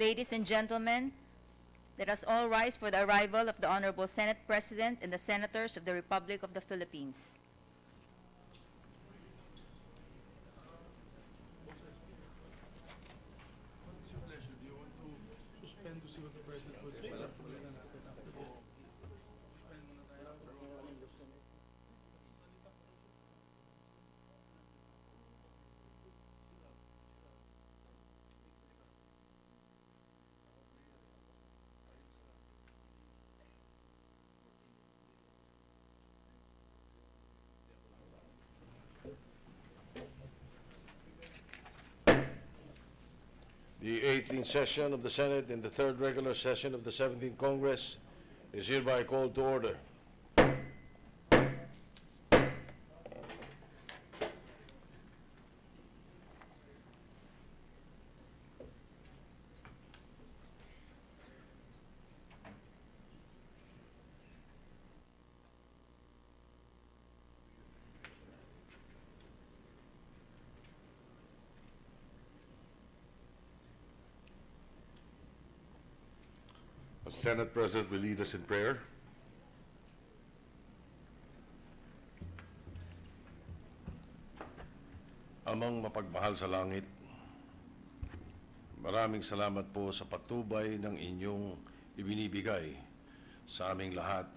Ladies and gentlemen, let us all rise for the arrival of the Honorable Senate President and the Senators of the Republic of the Philippines. It's your pleasure. Do you want to suspend to see what the President will say? The 18th session of the Senate and the third regular session of the 17th Congress is hereby called to order. The Senate President will lead us in prayer. Amang mapagmahal sa langit, maraming salamat po sa patnubay ng inyong ibinibigay sa aming lahat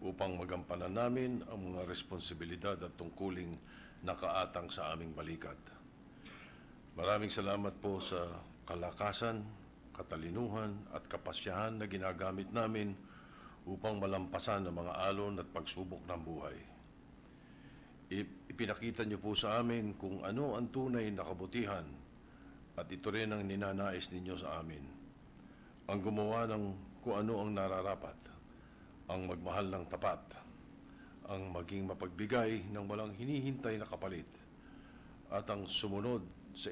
upang magampanan namin ang mga responsibilidad at tungkuling nakaatang sa aming balikat. Maraming salamat po sa kalakasan, katalinuhan at kapasyahan na ginagamit namin upang malampasan ang mga alon at pagsubok ng buhay. Ipinakita niyo po sa amin kung ano ang tunay na kabutihan at ito rin ang ninanais ninyo sa amin. Ang gumawa ng kung ano ang nararapat, ang magmahal ng tapat, ang maging mapagbigay ng walang hinihintay na kapalit, at ang sumunod sa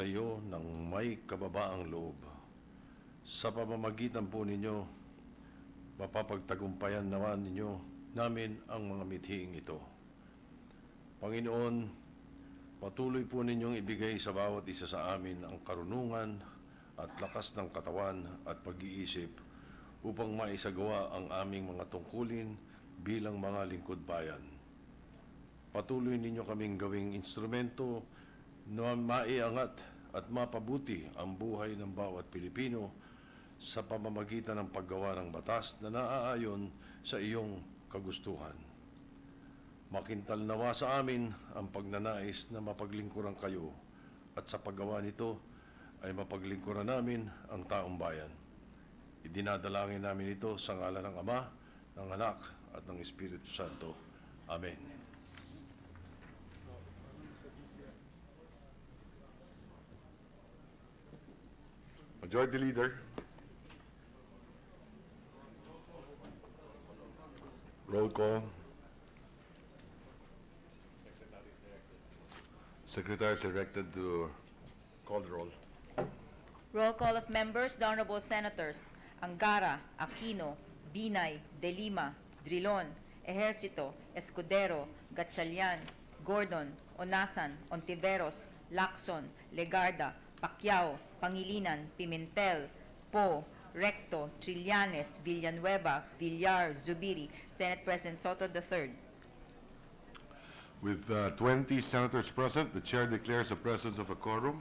iyo ng may kababaang loob. Sa pamamagitan po ninyo, mapapagtagumpayan naman namin ang mga mithiing ito. Panginoon, patuloy po ninyong ibigay sa bawat isa sa amin ang karunungan at lakas ng katawan at pag-iisip upang maisagawa ang aming mga tungkulin bilang mga lingkod bayan. Patuloy ninyo kaming gawing instrumento na maiangat at mapabuti ang buhay ng bawat Pilipino sa pamamagitan ng paggawa ng batas na naaayon sa iyong kagustuhan. Makintal nawa sa amin ang pagnanais na mapaglingkuran kayo at sa paggawa nito ay mapaglingkuran namin ang taong bayan. Idinadalangin namin ito sa ngalan ng Ama, ng Anak at ng Espiritu Santo. Amen. Majority Leader. Roll call. Secretary is directed to call the roll. Roll call of members, the Honorable Senators Angara, Aquino, Binay, De Lima, Drilon, Ejercito, Escudero, Gatchalian, Gordon, Onasan, Ontiveros, Lacson, Legarda, Pacquiao, Pangilinan, Pimentel, Po, Recto, Trillanes, Villanueva, Villar, Zubiri, Senate President Soto III. With 20 senators present, the chair declares the presence of a quorum.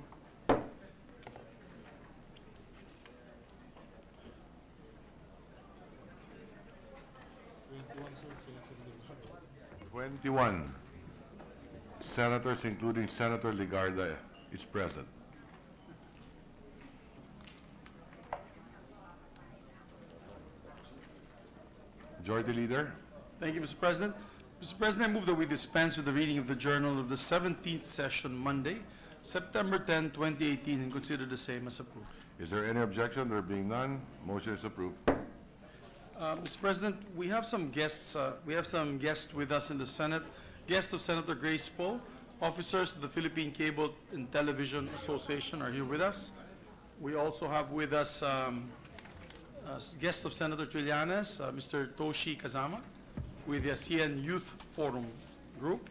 "21 senators, including Senator Legarda, is present." Majority Leader. Thank you, Mr. President. Mr. President, I move that we dispense with the reading of the journal of the 17th session Monday, September 10, 2018, and consider the same as approved. Is there any objection? There being none, motion is approved. Mr. President, we have some guests. We have some guests with us in the Senate. Guests of Senator Grace Poe, officers of the Philippine Cable and Television Association are here with us. We also have with us guest of Senator Trillanes, Mr. Toshi Kazama, with the ASEAN Youth Forum Group.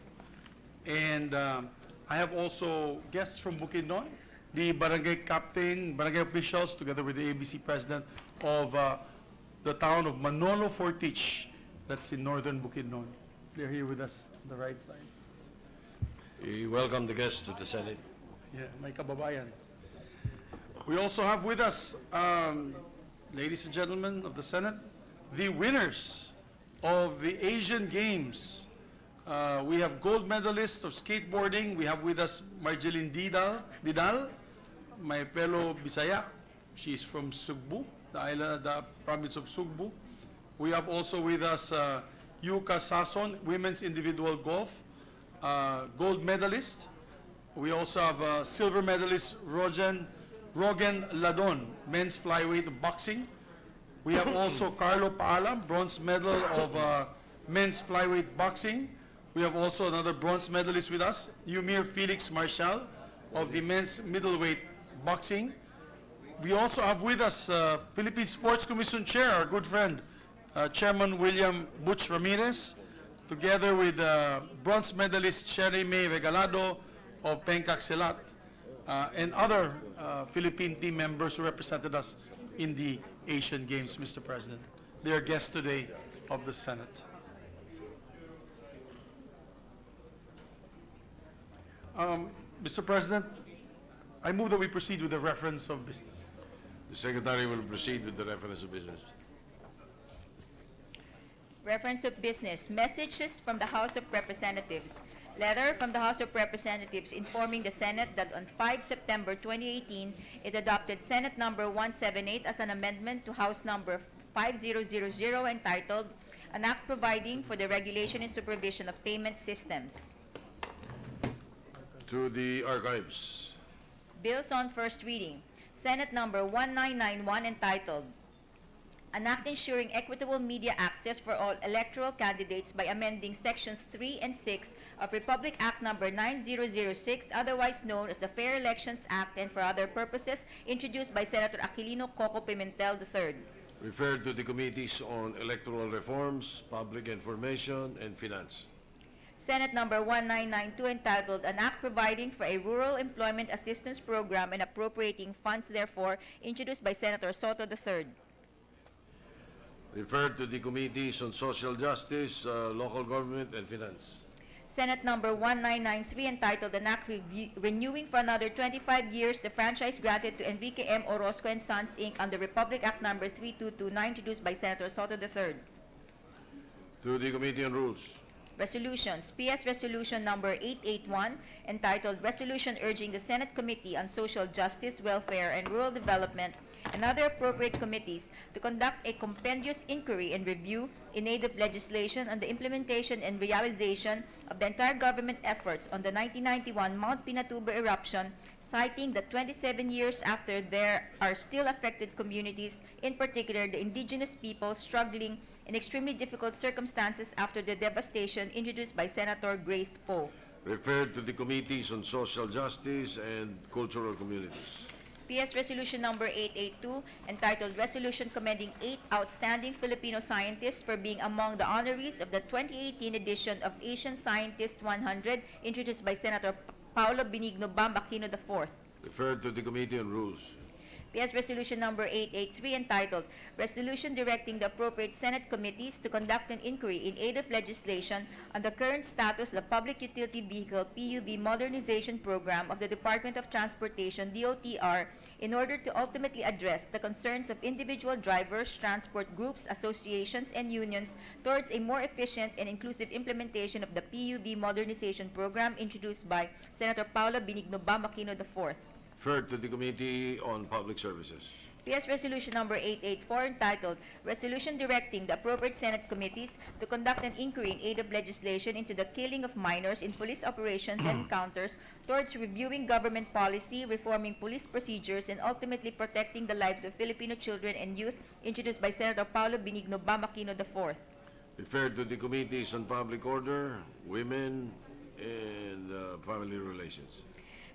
And I have also guests from Bukidnon, the barangay captain, barangay officials, together with the ABC president of the town of Manolo Fortich, that's in northern Bukidnon. They're here with us on the right side. We welcome the guests to the Senate. Yeah, may kababayan. We also have with us, ladies and gentlemen of the Senate, the winners of the Asian Games. We have gold medalists of skateboarding. We have with us Marjeline Didal, my fellow Bisaya. She's from Sugbu, the province of Sugbu. We have also with us Yuka Sason, women's individual golf, gold medalist. We also have silver medalist Rogan Ladon, men's flyweight boxing. We have also Carlo Paala, bronze medal of men's flyweight boxing. We have also another bronze medalist with us, Yumir Felix Marshall of the men's middleweight boxing. We also have with us Philippine Sports Commission Chair, our good friend, Chairman William Butch Ramirez, together with bronze medalist Sherry May Regalado of Pencak Silat, and other Philippine team members who represented us in the Asian Games, Mr. President. They are guests today of the Senate. Mr. President, I move that we proceed with the reference of business. The Secretary will proceed with the reference of business. Reference of business, messages from the House of Representatives. Letter from the House of Representatives informing the Senate that on 5 September 2018, it adopted Senate number 178 as an amendment to House number 5000 entitled, An Act Providing for the Regulation and Supervision of Payment Systems. To the archives. Bills on first reading. Senate number 1991 entitled, An Act Ensuring Equitable Media Access for All Electoral Candidates by amending Sections 3 and 6 of Republic Act number 9006, otherwise known as the Fair Elections Act, and for other purposes, introduced by Senator Aquilino Coco Pimentel III. Referred to the Committees on Electoral Reforms, Public Information, and Finance. Senate number 1992 entitled, An Act Providing for a Rural Employment Assistance Program and Appropriating Funds Therefore, introduced by Senator Soto III. Referred to the Committees on Social Justice, Local Government, and Finance. Senate number 1993 entitled, An Act Renewing for Another 25 Years the Franchise Granted to Enrique M. Orozco and Sons, Inc. under Republic Act number 3229, introduced by Senator Soto III. To the Committee on Rules. Resolutions. PS Resolution number 881 entitled, Resolution Urging the Senate Committee on Social Justice, Welfare, and Rural Development and other appropriate committees to conduct a compendious inquiry and review in aid of legislation on the implementation and realization of the entire government efforts on the 1991 Mount Pinatubo eruption, citing that 27 years after there are still affected communities, in particular the indigenous people struggling in extremely difficult circumstances after the devastation, introduced by Senator Grace Poe. Referred to the Committees on Social Justice and Cultural Communities. PS Resolution number 882 entitled, Resolution Commending 8 Outstanding Filipino Scientists for being among the honorees of the 2018 edition of Asian Scientist 100, introduced by Senator Paulo Benigno Bam Aquino IV. Referred to the Committee on Rules. PS Resolution number 883 entitled, Resolution Directing the Appropriate Senate Committees to Conduct an Inquiry in Aid of Legislation on the current status of the Public Utility Vehicle PUV Modernization Program of the Department of Transportation DOTR in order to ultimately address the concerns of individual drivers, transport groups, associations, and unions towards a more efficient and inclusive implementation of the PUV Modernization Program, introduced by Senator Paula Benigno Bam Aquino IV. Referred to the Committee on Public Services. PS Resolution Number 884 entitled Resolution Directing the Appropriate Senate Committees to Conduct an Inquiry in Aid of Legislation into the Killing of Minors in Police Operations and Encounters towards reviewing government policy, reforming police procedures, and ultimately protecting the lives of Filipino children and youth, introduced by Senator Paulo Benigno Bamakino IV. Referred to the Committees on Public Order, Women, and Family Relations.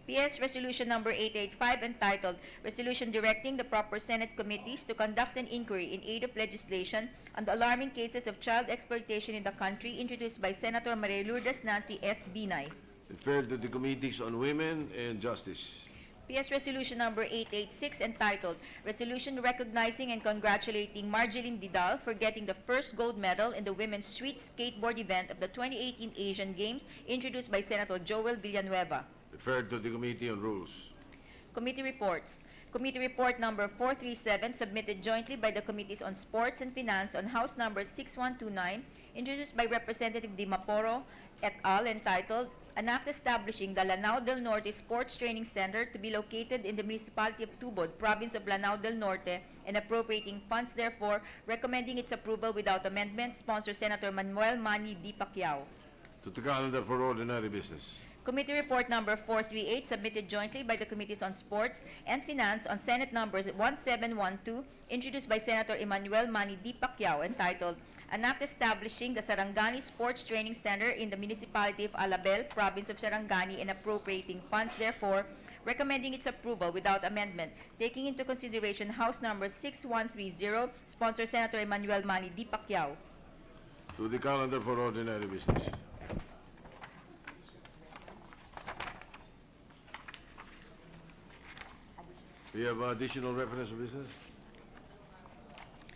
PS Resolution Number 885 entitled Resolution Directing the Proper Senate Committees to Conduct an Inquiry in Aid of Legislation on the Alarming Cases of Child Exploitation in the Country, introduced by Senator Maria Lourdes Nancy S. Binay. Referred to the Committees on Women and Justice. PS Resolution Number 886 entitled Resolution Recognizing and Congratulating Marjeline Didal for getting the first gold medal in the Women's Street Skateboard event of the 2018 Asian Games, introduced by Senator Joel Villanueva. Referred to the Committee on Rules. Committee reports. Committee Report Number 437, submitted jointly by the Committees on Sports and Finance on House Number 6129, introduced by Representative Di Maporo et al., entitled An Act Establishing the Lanao del Norte Sports Training Center to be located in the Municipality of Tubod, Province of Lanao del Norte, and appropriating funds therefore, recommending its approval without amendment, sponsor Senator Manuel Manny D. Pacquiao. To the calendar for ordinary business. Committee Report Number 438, submitted jointly by the Committees on Sports and Finance on Senate Numbers 1712, introduced by Senator Emmanuel Manny D. Pacquiao, entitled An Act Establishing the Sarangani Sports Training Center in the Municipality of Alabel, Province of Sarangani, and appropriating funds therefore, recommending its approval without amendment, taking into consideration House Number 6130, sponsor Senator Emmanuel Manny D. Pacquiao. To the calendar for ordinary business. We have additional reference of business.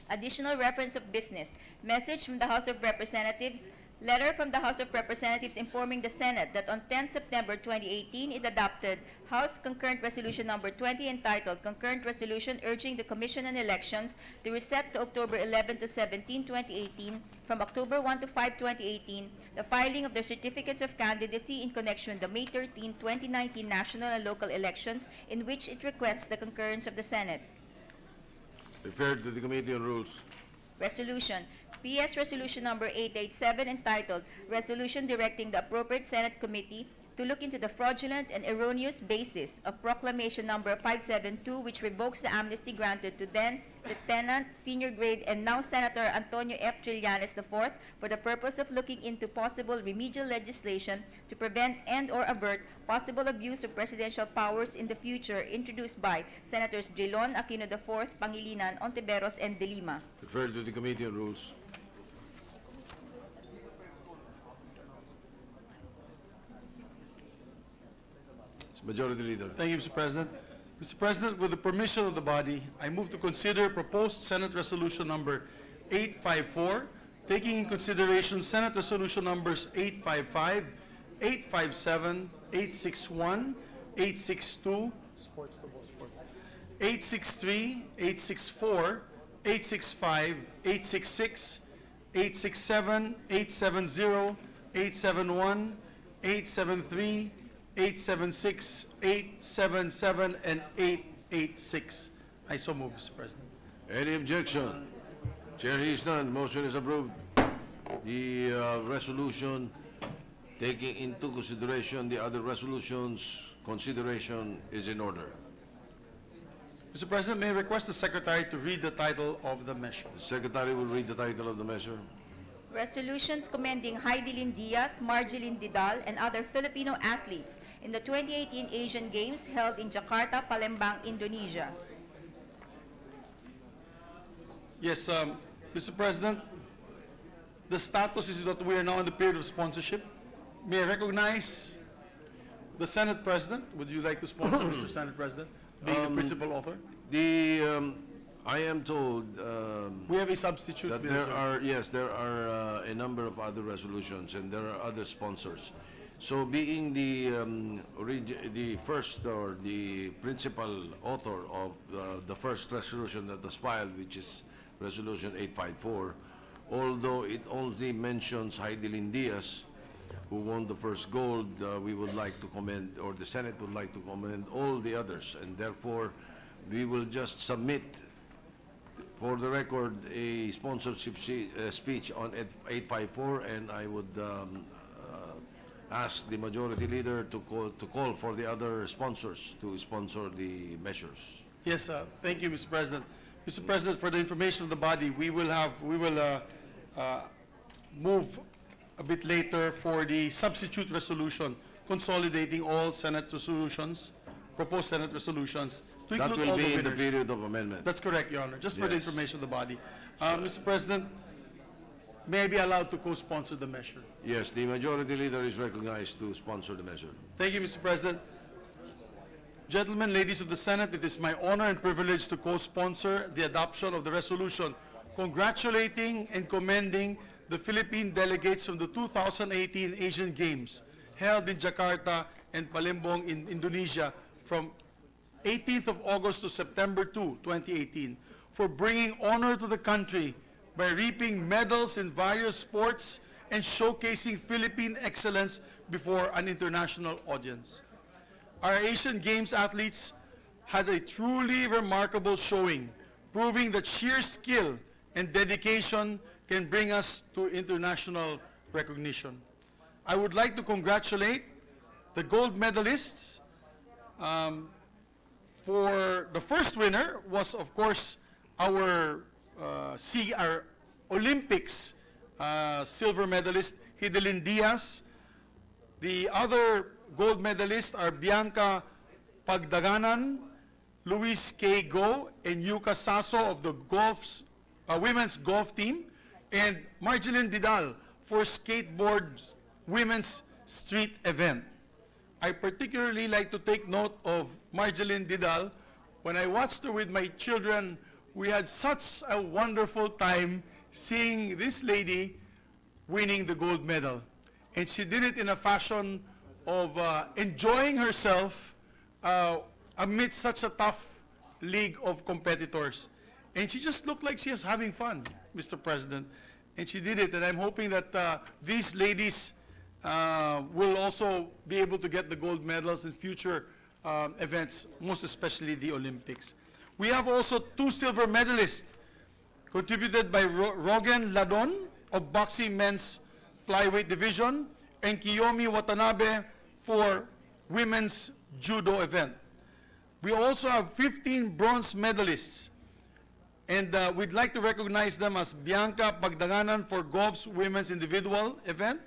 Additional reference of business. Message from the House of Representatives. Letter from the House of Representatives informing the Senate that on 10 September 2018 it adopted House Concurrent Resolution Number 20 entitled Concurrent Resolution Urging the Commission on Elections to reset to October 11 to 17, 2018 from October 1 to 5, 2018 the filing of their certificates of candidacy in connection with the May 13, 2019 national and local elections, in which it requests the concurrence of the Senate. Referred to the Committee on Rules. Resolution. PS Resolution Number 887 entitled Resolution Directing the Appropriate Senate Committee to look into the fraudulent and erroneous basis of Proclamation Number 572, which revokes the amnesty granted to then Lieutenant, Senior Grade, and now Senator Antonio F. Trillanes IV for the purpose of looking into possible remedial legislation to prevent and or avert possible abuse of presidential powers in the future, introduced by Senators Drilon, Aquino IV, Pangilinan, Ontiveros, and De Lima. Referred to the Committee on Rules. Majority Leader. Thank you, Mr. President. Mr. President, with the permission of the body, I move to consider proposed Senate Resolution Number 854, taking in consideration Senate Resolution Numbers 855, 857, 861, 862, 863, 864, 865, 866, 867, 870, 871, 873, 876, 877, and 886. I so move, Mr. President. Any objection? Chair hears none. Motion is approved. The resolution, taking into consideration the other resolutions, consideration is in order. Mr. President, may I request the Secretary to read the title of the measure? The Secretary will read the title of the measure. Resolutions commending Heidelin Diaz, Marjeline Didal, and other Filipino athletes in the 2018 Asian Games held in Jakarta, Palembang, Indonesia. Yes, Mr. President, the status is that we are now in the period of sponsorship. May I recognize the Senate President? Would you like to sponsor, Mr. Senate President, being the principal author? I am told We have a substitute. that there are a number of other resolutions and there are other sponsors. So being the first or the principal author of the first resolution that was filed, which is Resolution 854, although it only mentions Heidelin Diaz, who won the first gold, we would like to commend, or the Senate would like to commend all the others, and therefore we will just submit for the record a sponsorship speech on 854, and I would ask the majority leader to call for the other sponsors to sponsor the measures. Yes, thank you, Mr. President. Mr. President, for the information of the body, we will move a bit later for the substitute resolution consolidating all Senate resolutions, proposed Senate resolutions, to That include will all be the in the winners. period of amendment. That's correct, Your Honor. Just for the Yes. information of the body. Mr. President, may I be allowed to co-sponsor the measure? Yes, the majority leader is recognized to sponsor the measure. Thank you, Mr. President. Gentlemen, ladies of the Senate, it is my honor and privilege to co-sponsor the adoption of the resolution congratulating and commending the Philippine delegates from the 2018 Asian Games held in Jakarta and Palembang in Indonesia from 18th of August to September 2, 2018, for bringing honor to the country by reaping medals in various sports and showcasing Philippine excellence before an international audience. Our Asian Games athletes had a truly remarkable showing, proving that sheer skill and dedication can bring us to international recognition. I would like to congratulate the gold medalists. For the first winner was, of course, our Olympics silver medalist, Hidelin Diaz. The other gold medalists are Bianca Pagdaganan, Luis K. Go, and Yuka Sasso of the women's golf team, and Marjeline Didal for skateboard women's street event. I particularly like to take note of Marjeline Didal. When I watched her with my children, we had such a wonderful time seeing this lady winning the gold medal. And she did it in a fashion of enjoying herself amidst such a tough league of competitors. And she just looked like she was having fun, Mr. President. And she did it, and I'm hoping that these ladies will also be able to get the gold medals in future events, most especially the Olympics. We have also two silver medalists contributed by Rogan Ladon of boxing men's flyweight division and Kiyomi Watanabe for women's judo event. We also have 15 bronze medalists, and we'd like to recognize them as Bianca Pagdanganan for golf's women's individual event,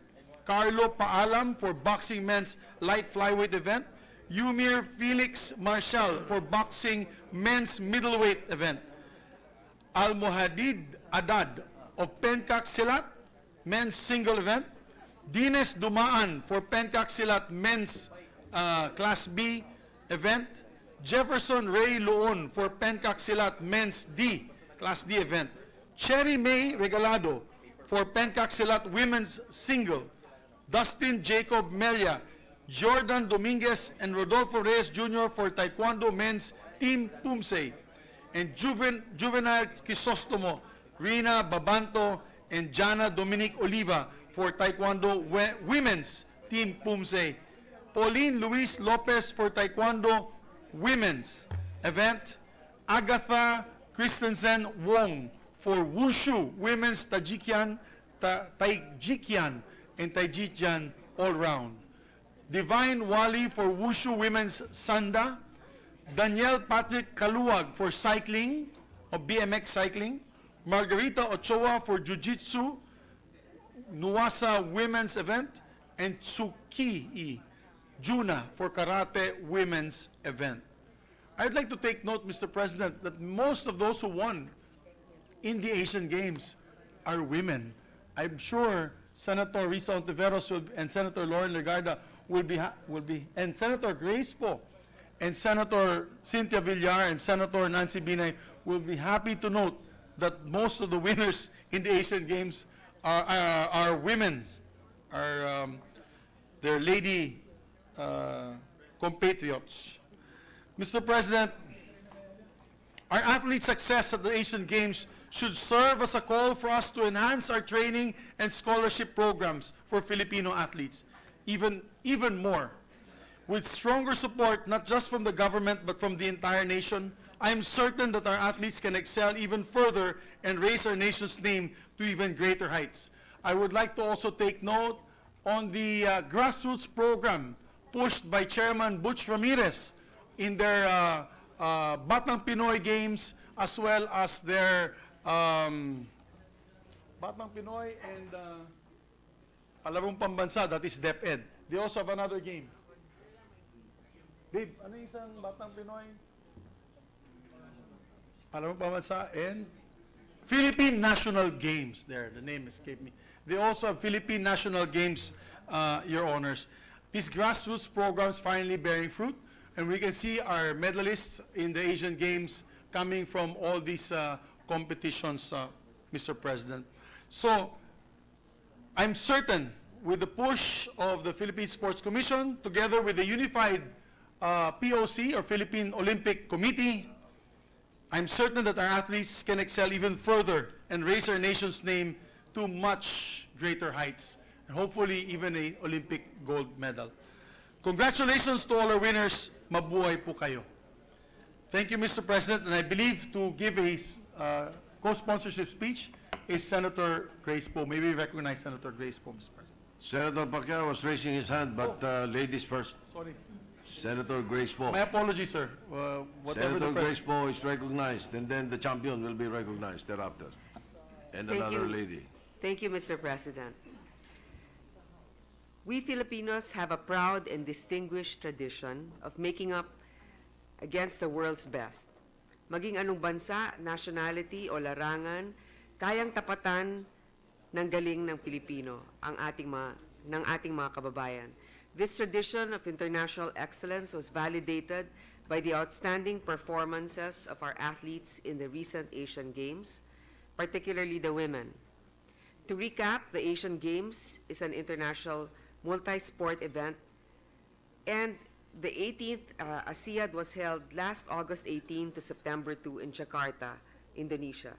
Carlo Paalam for boxing men's light flyweight event, Yumir Felix Marshall for boxing men's middleweight event, Al-Muhadid Adad of Pencak Silat men's single event, Dines Dumaan for Pencak Silat men's Class B event, Jefferson Ray Loon for Pencak Silat men's D, Class D event, Cherry May Regalado for Pencak Silat women's single, Dustin Jacob Melia, Jordan Dominguez, and Rodolfo Reyes Jr. for Taekwondo men's Team Pumsey, and Juvenile Crisostomo, Rina Babanto, and Jana Dominic Oliva for Taekwondo women's Team Pumsey, Pauline Luis Lopez for Taekwondo women's event, Agatha Christensen Wong for Wushu women's Tajikian and Tajikian all-round, Divine Wali for Wushu women's Sanda, Danielle Patrick Kaluwag for cycling, or BMX cycling, Margarita Ochoa for Jiu-Jitsu, Nuwasa women's event, and Tsuki Juna for Karate women's event. I'd like to take note, Mr. President, that most of those who won in the Asian Games are women. I'm sure Senator Risa Ontiveros and Senator Lauren Legarda will be, and Senator Grace Po, and Senator Cynthia Villar and Senator Nancy Binay will be happy to note that most of the winners in the Asian Games are women, they're lady compatriots. Mr. President, our athletes' success at the Asian Games should serve as a call for us to enhance our training and scholarship programs for Filipino athletes even more. with stronger support, not just from the government, but from the entire nation, I am certain that our athletes can excel even further and raise our nation's name to even greater heights. I would like to also take note on the grassroots program pushed by Chairman Butch Ramirez in their Batang Pinoy Games, as well as their Batang Pinoy and Palarong Pambansa, that is DepEd. They also have another game. Dave, ano yung isang Batang Pinoy? Palarong Pambansa and Philippine National Games. There, the name escaped me. They also have Philippine National Games, Your Honors. These grassroots programs finally bearing fruit, and we can see our medalists in the Asian Games coming from all these competitions, Mr. President. So, I'm certain with the push of the Philippine Sports Commission, together with the unified POC, or Philippine Olympic Committee, I'm certain that our athletes can excel even further and raise our nation's name to much greater heights, and hopefully even an Olympic gold medal. Congratulations to all our winners. Mabuhay po kayo. Thank you, Mr. President, and I believe to give a co-sponsorship speech is Senator Grace Poe. May we recognize Senator Grace Poe, Mr. President. Senator Pacquiao was raising his hand, but ladies first. Sorry. Senator Grace Poe. My apologies, sir. Whatever Senator the Grace Poe is recognized, and then the champion will be recognized thereafter. And Thank another you. lady. Thank you, Mr. President. We Filipinos have a proud and distinguished tradition of making up against the world's best. Maging anong bansa, nationality o larangan, kayang tapatan ng galing ng Pilipino ng ating mga kababayan. This tradition of international excellence was validated by the outstanding performances of our athletes in the recent Asian Games, particularly the women. To recap, the Asian Games is an international multi-sport event, and the 18th ASEAN was held last August 18 to September 2 in Jakarta, Indonesia.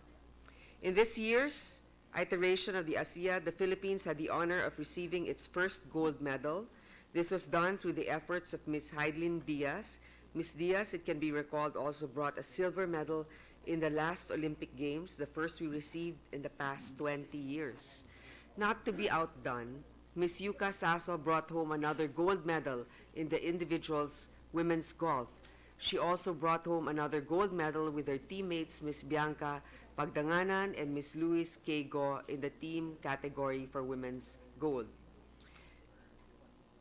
In this year's iteration of the ASEAN, the Philippines had the honor of receiving its first gold medal. This was done through the efforts of Ms. Heidelin Diaz. Ms. Diaz, it can be recalled, also brought a silver medal in the last Olympic Games, the first we received in the past 20 years. Not to be outdone, Ms. Yuka Saso brought home another gold medal in the individuals women's golf. She also brought home another gold medal with her teammates Ms. Bianca Pagdanganan and Ms. Luis K. Go in the team category for women's gold.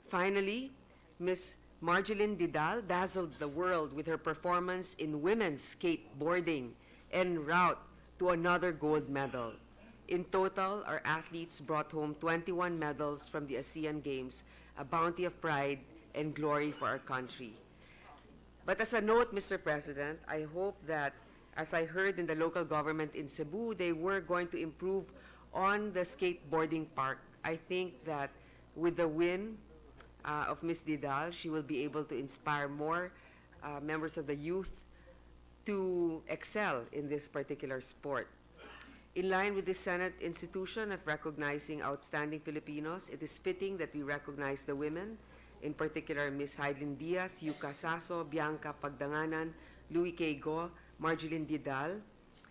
Finally, Ms. Marjeline Didal dazzled the world with her performance in women's skateboarding en route to another gold medal. In total, our athletes brought home 21 medals from the ASEAN Games, a bounty of pride and glory for our country. But as a note, Mr. President, I hope that, as I heard in the local government in Cebu, they were going to improve on the skateboarding park. I think that with the win of Ms. Didal, she will be able to inspire more members of the youth to excel in this particular sport. In line with the Senate institution of recognizing outstanding Filipinos, it is fitting that we recognize the women, in particular Ms. Heidelin Diaz, Yuka Saso, Bianca Pagdanganan, Louis K. Go, Marjeline Didal,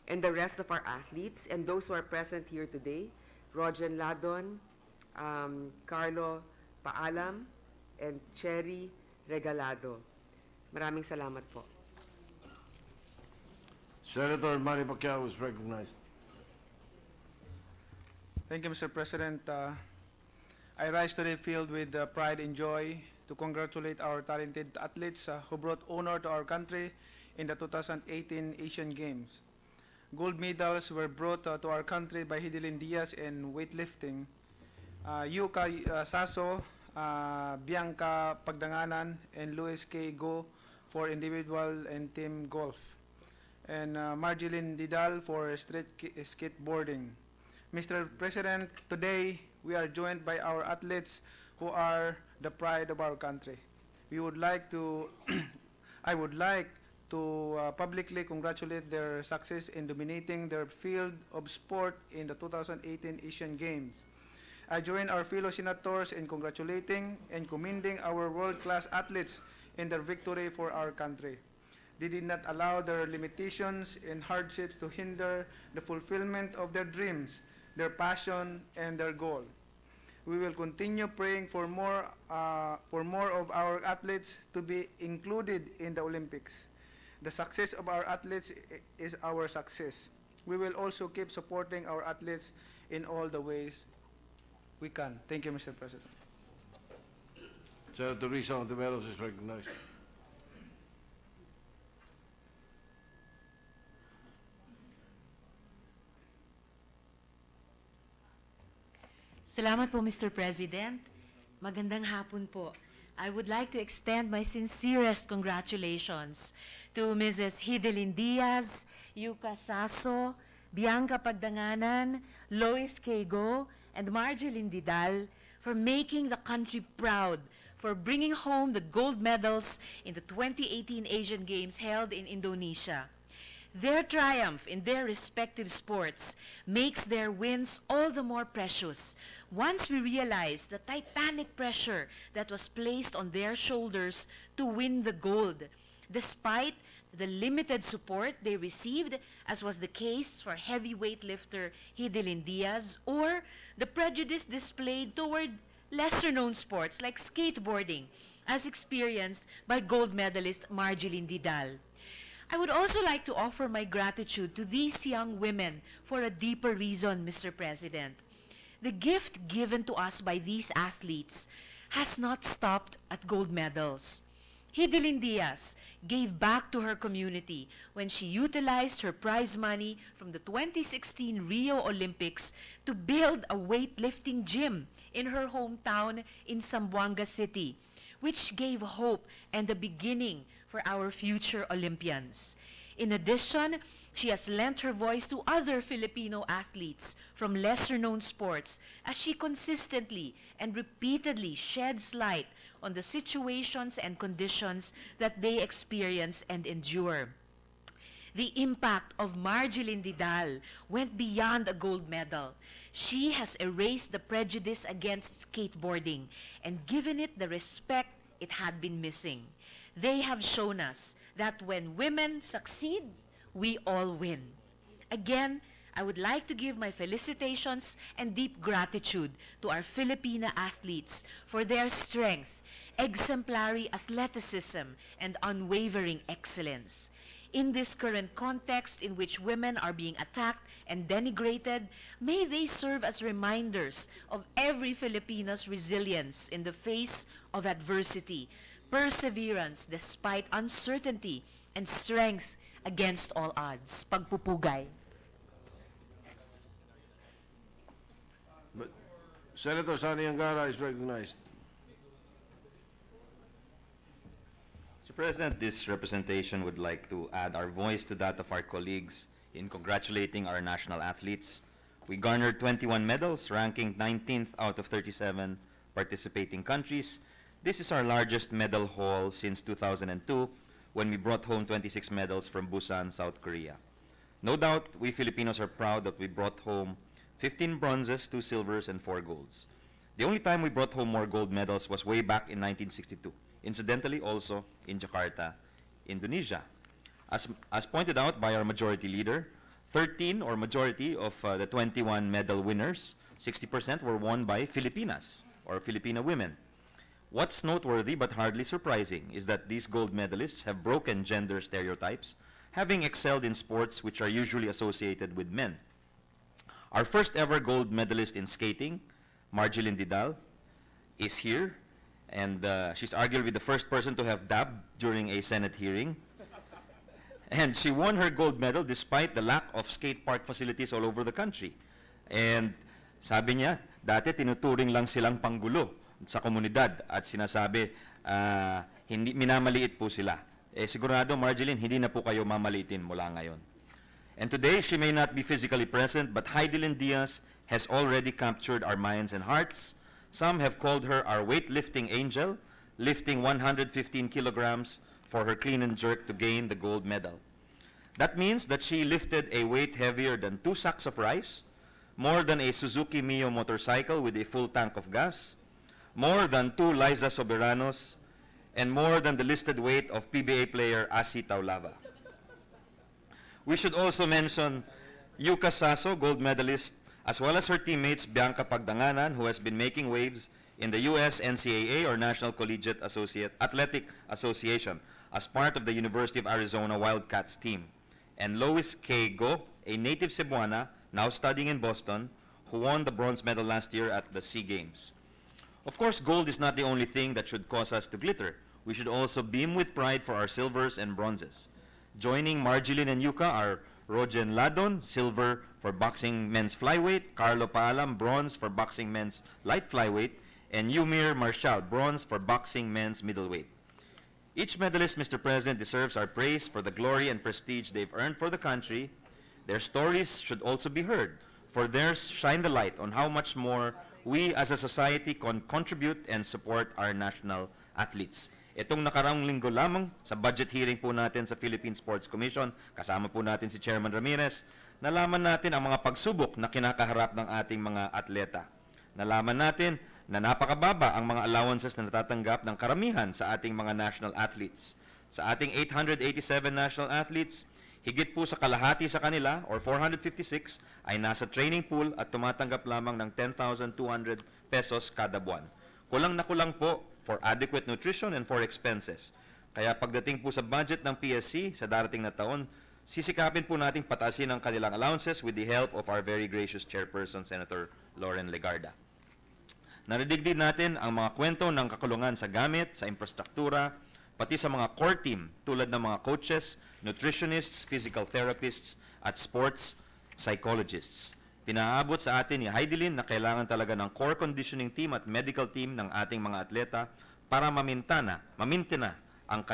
and the rest of our athletes, and those who are present here today, Rogen Ladon, Carlo Paalam, and Cherry Regalado. Maraming salamat po. Senator Manny Pacquiao is recognized. Thank you, Mr. President. I rise to the field with pride and joy to congratulate our talented athletes who brought honor to our country in the 2018 Asian Games. Gold medals were brought to our country by Heidelin Diaz in weightlifting, Yuka Saso, Bianca Pagdanganan, and Luis K. Go for individual and team golf, and Marjeline Didal for skateboarding. Mr. President, today we are joined by our athletes who are the pride of our country. We would like to, I would like to publicly congratulate their success in dominating their field of sport in the 2018 Asian Games. I join our fellow senators in congratulating and commending our world-class athletes in their victory for our country. They did not allow their limitations and hardships to hinder the fulfillment of their dreams, their passion, and their goal. We will continue praying for more of our athletes to be included in the Olympics. The success of our athletes is our success. We will also keep supporting our athletes in all the ways we can. Thank you, Mr. President. Senator Risa Ontiveros is recognized. Salamat po, Mr. President. Magandang hapon po. I would like to extend my sincerest congratulations to Mrs. Hidelin Diaz, Yuka Sasso, Bianca Pagdanganan, Lois Kego, and Marjeline Didal for making the country proud, for bringing home the gold medals in the 2018 Asian Games held in Indonesia. Their triumph in their respective sports makes their wins all the more precious once we realize the titanic pressure that was placed on their shoulders to win the gold, despite the limited support they received, as was the case for heavyweight lifter Hidelin Diaz, or the prejudice displayed toward lesser-known sports like skateboarding, as experienced by gold medalist Marjeline Didal. I would also like to offer my gratitude to these young women for a deeper reason, Mr. President. The gift given to us by these athletes has not stopped at gold medals. Hidelin Diaz gave back to her community when she utilized her prize money from the 2016 Rio Olympics to build a weightlifting gym in her hometown in Zamboanga City, which gave hope and the beginning for our future Olympians. In addition, she has lent her voice to other Filipino athletes from lesser-known sports as she consistently and repeatedly sheds light on the situations and conditions that they experience and endure. The impact of Marjeline Didal went beyond a gold medal. She has erased the prejudice against skateboarding and given it the respect it had been missing. They have shown us that when women succeed, we all win. Again, I would like to give my felicitations and deep gratitude to our Filipina athletes for their strength, exemplary athleticism, and unwavering excellence. In this current context in which women are being attacked and denigrated, may they serve as reminders of every Filipino's resilience in the face of adversity, perseverance despite uncertainty, and strength against all odds. Pagpupugay. But Senator Sani Angara is recognized. Mr. President, this representation would like to add our voice to that of our colleagues in congratulating our national athletes. We garnered 21 medals, ranking 19th out of 37 participating countries. This is our largest medal haul since 2002, when we brought home 26 medals from Busan, South Korea. No doubt, we Filipinos are proud that we brought home 15 bronzes, 2 silvers, and 4 golds. The only time we brought home more gold medals was way back in 1962, incidentally also in Jakarta, Indonesia. As pointed out by our majority leader, 13 or majority of the 21 medal winners, 60% were won by Filipinas or Filipina women. What's noteworthy but hardly surprising is that these gold medalists have broken gender stereotypes, having excelled in sports which are usually associated with men. Our first ever gold medalist in skating, Marjeline Didal, is here, and she's arguably the first person to have dabbed during a Senate hearing. And she won her gold medal despite the lack of skate park facilities all over the country. And sabi niya, dati tinuturing lang silang panggulo sa komunidad at sinasabi, hindi minamaliit po sila. Sigurado, Marjeline, hindi na po kayo mamaliitin mula ngayon. And today, she may not be physically present, but Hidelin Diaz has already captured our minds and hearts. Some have called her our weightlifting angel, lifting 115 kilograms for her clean and jerk to gain the gold medal. That means that she lifted a weight heavier than 2 sacks of rice, more than a Suzuki Mio motorcycle with a full tank of gas, more than 2 Liza Soberanos, and more than the listed weight of PBA player Asi Taulava. We should also mention Yuka Saso, gold medalist, as well as her teammates Bianca Pagdanganan, who has been making waves in the US NCAA or National Collegiate Athletic Association as part of the University of Arizona Wildcats team, and Lois K. Go, a native Cebuana, now studying in Boston, who won the bronze medal last year at the SEA Games. Of course, gold is not the only thing that should cause us to glitter. We should also beam with pride for our silvers and bronzes. Joining Marjeline and Yuka are Rogen Ladon, silver for boxing men's flyweight, Carlo Paalam, bronze for boxing men's light flyweight, and Yumir Marshall, bronze for boxing men's middleweight. Each medalist, Mr. President, deserves our praise for the glory and prestige they've earned for the country. Their stories should also be heard, for theirs shine the light on how much more we as a society can contribute and support our national athletes. Itong nakaraang linggo lamang sa budget hearing po natin sa Philippine Sports Commission, kasama po natin si Chairman Ramirez, nalaman natin ang mga pagsubok na kinakaharap ng ating mga atleta. Nalaman natin na napakababa ang mga allowances na natatanggap ng karamihan sa ating mga national athletes. Sa ating 887 national athletes, higit po sa kalahati sa kanila, or 456, ay nasa training pool at tumatanggap lamang ng 10,200 pesos kada buwan. Kulang na kulang po for adequate nutrition and for expenses. Kaya pagdating po sa budget ng PSC sa darating na taon, sisikapin po nating pataasin ang kanilang allowances with the help of our very gracious Chairperson, Senator Loren Legarda. Narinig din natin ang mga kwento ng kakulungan sa gamit, sa infrastruktura, pati sa mga core team tulad ng mga coaches, nutritionists, physical therapists, at sports psychologists. Pinaabot sa atin ni Heidelin na kailangan talaga ng core conditioning team at medical team ng ating mga atleta para mamintana ang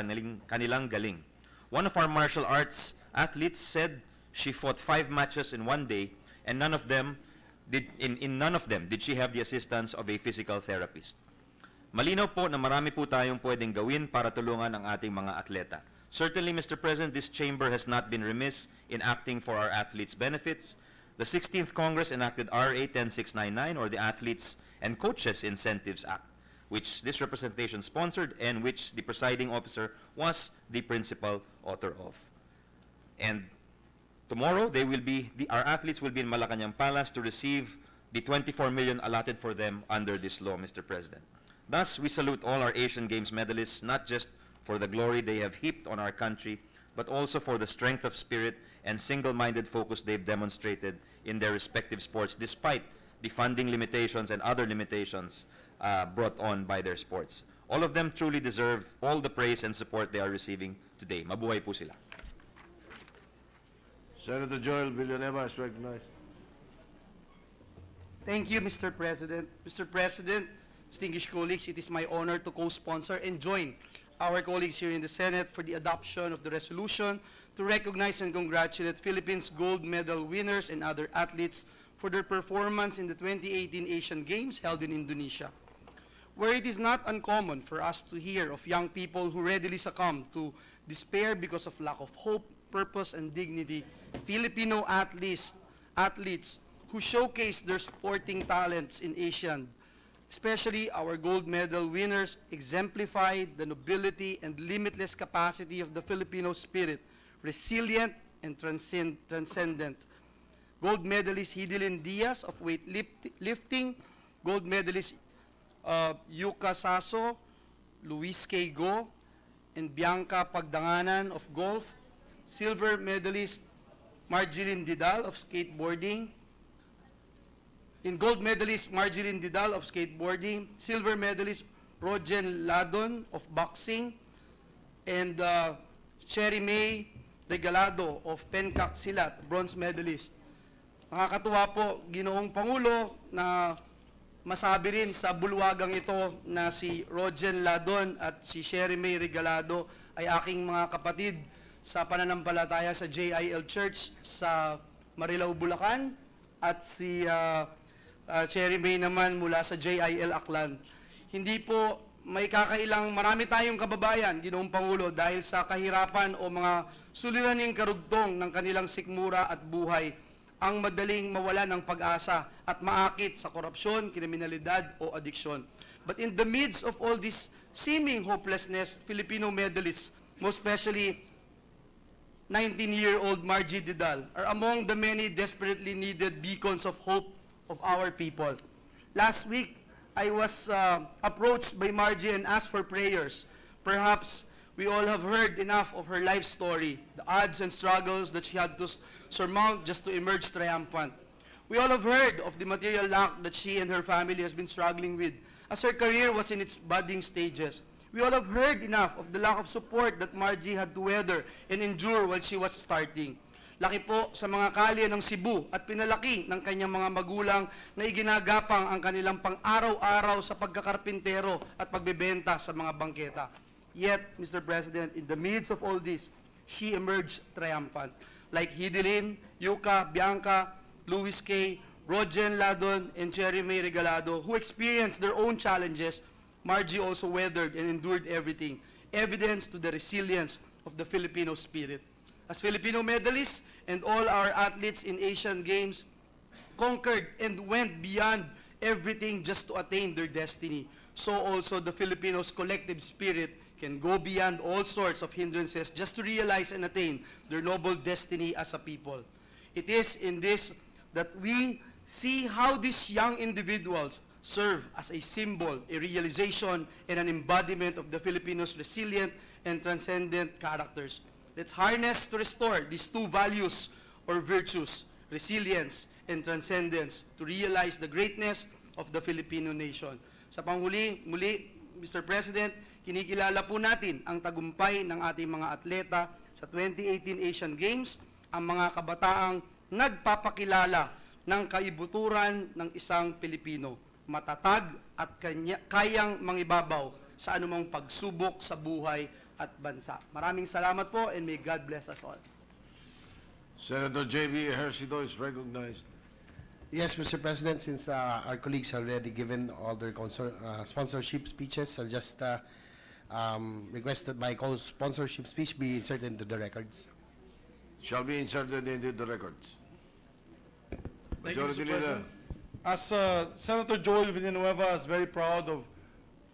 kanilang galing. One of our martial arts athletes said she fought 5 matches in one day and none of them did she have the assistance of a physical therapist. Malinaw po na marami po tayong pwedeng gawin para tulungan ang ating mga atleta. Certainly, Mr. President, this chamber has not been remiss in acting for our athletes' benefits. The 16th Congress enacted RA 10699, or the Athletes and Coaches Incentives Act, which this representation sponsored and which the presiding officer was the principal author of. And tomorrow, our athletes will be in Malacanang Palace to receive the 24 million allotted for them under this law, Mr. President. Thus, we salute all our Asian Games medalists, not just for the glory they have heaped on our country, but also for the strength of spirit and single-minded focus they've demonstrated in their respective sports, despite the funding limitations and other limitations brought on by their sports. All of them truly deserve all the praise and support they are receiving today. Mabuhay po sila. Senator Joel Villanueva is recognized. Thank you, Mr. President. Mr. President, distinguished colleagues, it is my honor to co-sponsor and join our colleagues here in the Senate for the adoption of the resolution to recognize and congratulate Philippines gold medal winners and other athletes for their performance in the 2018 Asian Games held in Indonesia, where it is not uncommon for us to hear of young people who readily succumb to despair because of lack of hope, purpose, and dignity. Filipino athletes who showcase their sporting talents in Asian, especially our gold medal winners, exemplified the nobility and limitless capacity of the Filipino spirit, resilient and transcendent. Gold medalist Hidilyn Diaz of weightlifting, gold medalist Yuka Saso, Luis K. Go, and Bianca Pagdanganan of golf, silver medalist Marjeline Didal of skateboarding, in gold medalist Marjeline Didal of skateboarding, silver medalist Rogen Ladon of boxing, and Cherry May Regalado of Pencak Silat, bronze medalist. Nakakatuwa po, Ginoong Pangulo, na masabi rin sa bulwagang ito na si Rogen Ladon at si Cherry May Regalado ay aking mga kapatid sa pananampalataya sa JIL Church sa Marilao, Bulacan, at si Cherry May naman mula sa JIL Aklan. Hindi po may kakailang marami tayong kababayan, Ginoong Pangulo, dahil sa kahirapan o mga suliraning karugtong ng kanilang sikmura at buhay, ang madaling mawala ng pag-asa at maakit sa korupsyon, kriminalidad o adiksyon. But in the midst of all this seeming hopelessness, Filipino medalists, most especially 19-year-old Margie Didal, are among the many desperately needed beacons of hope of our people. Last week, I was approached by Margie and asked for prayers. Perhaps we all have heard enough of her life story, the odds and struggles that she had to surmount just to emerge triumphant. We all have heard of the material lack that she and her family has been struggling with as her career was in its budding stages. We all have heard enough of the lack of support that Margie had to weather and endure while she was starting. Laki po sa mga kalye ng Cebu at pinalaki ng kanyang mga magulang na iginagapang ang kanilang pang-araw-araw sa pagkakarpintero at pagbebenta sa mga bangketa. Yet, Mr. President, in the midst of all this, she emerged triumphant. Like Hidilyn, Yuka, Bianca, Luis K., Rogen Ladon, and Cherry May Regalado, who experienced their own challenges, Margie also weathered and endured everything, evidence to the resilience of the Filipino spirit. As Filipino medalists and all our athletes in Asian Games conquered and went beyond everything just to attain their destiny, so also the Filipinos' collective spirit can go beyond all sorts of hindrances just to realize and attain their noble destiny as a people. It is in this that we see how these young individuals serve as a symbol, a realization, and an embodiment of the Filipinos' resilient and transcendent characters. Let's harness to restore these two values or virtues, resilience and transcendence, to realize the greatness of the Filipino nation. Sa panghuli, muli, Mr. President, kinikilala po natin ang tagumpay ng ating mga atleta sa 2018 Asian Games, ang mga kabataang nagpapakilala ng kaibuturan ng isang Pilipino, matatag at kayang mangibabaw sa anumang pagsubok sa buhay at bansa. Maraming salamat po, and may God bless us all. Senator J.B. Ejercito is recognized. Yes, Mr. President, since our colleagues have already given all their sponsorship speeches, I'll just request that my co-sponsorship speech be inserted into the records. Shall be inserted into the records. Thank you, Majority Mr. Leader. President. As Senator Joel Villanueva is very proud of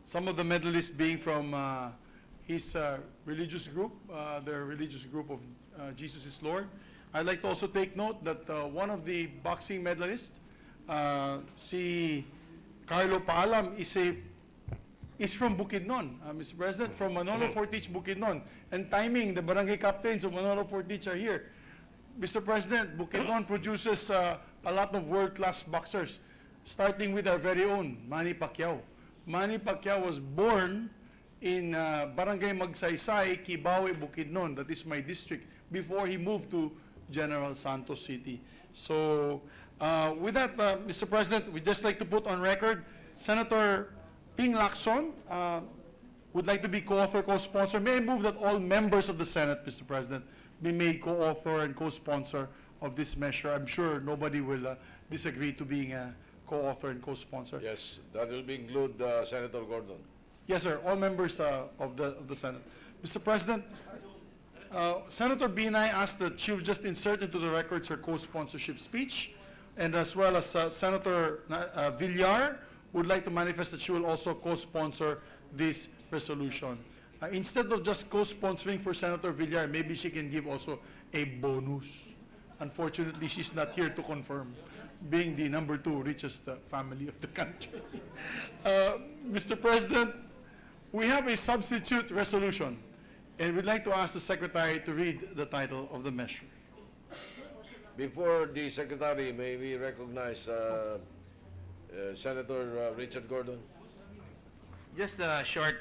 some of the medalists being from his religious group, their religious group of Jesus is Lord, I'd like to also take note that one of the boxing medalists, si Carlo Paalam, is from Bukidnon, Mr. President, from Manolo Fortich, Bukidnon. And timing, the barangay captains of Manolo Fortich are here. Mr. President, Bukidnon produces a lot of world-class boxers, starting with our very own, Manny Pacquiao. Manny Pacquiao was born in Barangay Magsaysay, Kibawe, Bukidnon, that is my district, before he moved to General Santos City. So, with that, Mr. President, we'd just like to put on record, Senator Ping Lacson would like to be co-author, co-sponsor. May I move that all members of the Senate, Mr. President, be made co-author and co-sponsor of this measure. I'm sure nobody will disagree to being a co-author and co-sponsor. Yes, that will include Senator Gordon. Yes, sir. All members of the Senate. Mr. President, Senator Binay asked that she would just insert into the records her co-sponsorship speech, and as well as Senator Villar would like to manifest that she will also co-sponsor this resolution. Instead of just co-sponsoring for Senator Villar, maybe she can give also a bonus. Unfortunately, she's not here to confirm, being the #2 richest family of the country. Mr. President, we have a substitute resolution, and we'd like to ask the Secretary to read the title of the measure. Before the Secretary, may we recognize Senator Richard Gordon? Just a short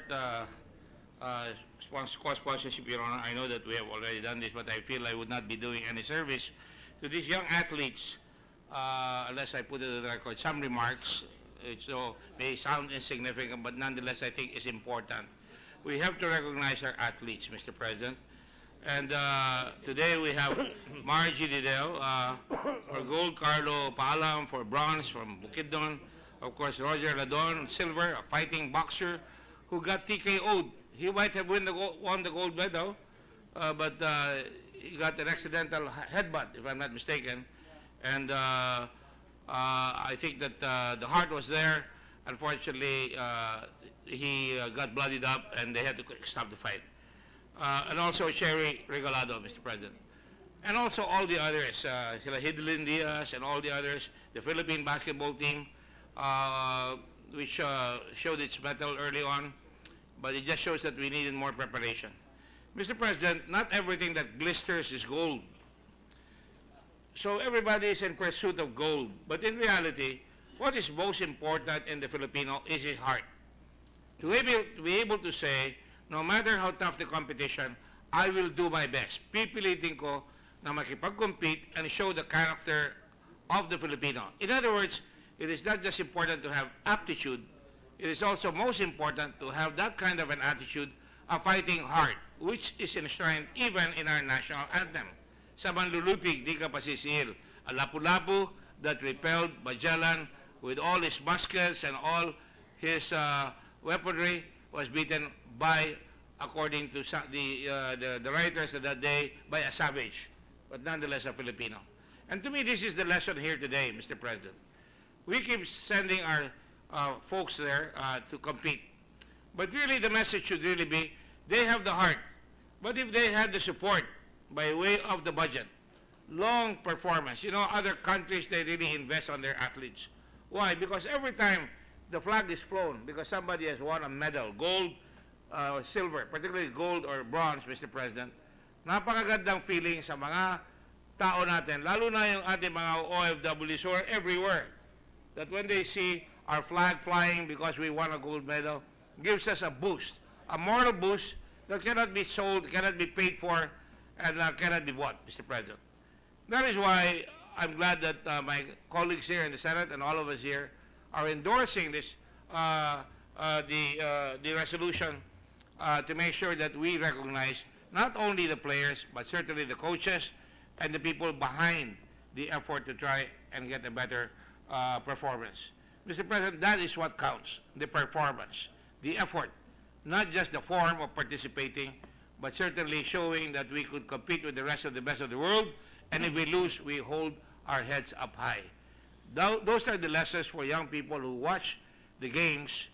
co-sponsorship, Your Honor. I know that we have already done this, but I feel I would not be doing any service to these young athletes unless I put it in the record some remarks. So may sound insignificant, but nonetheless I think it's important. We have to recognize our athletes, Mr. President. And today we have Margie Didel for gold, Carlo Paalam for bronze from Bukidnon, of course Roger Ladon, silver, a fighting boxer who got TKO'd. He might have won the gold medal, but he got an accidental headbutt, if I'm not mistaken. And I think that the heart was there. Unfortunately, he got bloodied up and they had to stop the fight. And also Sherry Regalado, Mr. President. And also all the others, sila Hidlin Diaz and all the others, the Philippine basketball team, which showed its mettle early on, but it just shows that we needed more preparation. Mr. President, not everything that glisters is gold. So everybody is in pursuit of gold, but in reality, what is most important in the Filipino is his heart. To be able to say, no matter how tough the competition, I will do my best. Pipilitin ko na makipag-compete and show the character of the Filipino. In other words, it is not just important to have aptitude, it is also most important to have that kind of an attitude of fighting hard, which is enshrined even in our national anthem. Sa manlulupig, di ka pasisiil. A Lapu-Lapu that repelled Magellan with all his muskets and all his weaponry was beaten by, according to the writers of that day, by a savage, but nonetheless a Filipino. And to me, this is the lesson here today, Mr. President. We keep sending our folks there to compete. But really, the message should really be, they have the heart. But if they had the support by way of the budget, long performance, you know, other countries, they really invest on their athletes. Why? Because every time the flag is flown, because somebody has won a medal, gold, silver, particularly gold or bronze, Mr. President, napakagandang feeling sa mga tao natin, lalo na yung ating mga OFWs who are everywhere, that when they see our flag flying because we won a gold medal, gives us a boost, a moral boost that cannot be sold, cannot be paid for, and cannot be bought, Mr. President. That is why I'm glad that my colleagues here in the Senate and all of us here are endorsing this, the resolution to make sure that we recognize not only the players, but certainly the coaches and the people behind the effort to try and get a better performance. Mr. President, that is what counts, the performance, the effort, not just the form of participating, but certainly showing that we could compete with the rest of the best of the world, and if we lose, we hold our heads up high. Those are the lessons for young people who watch the games,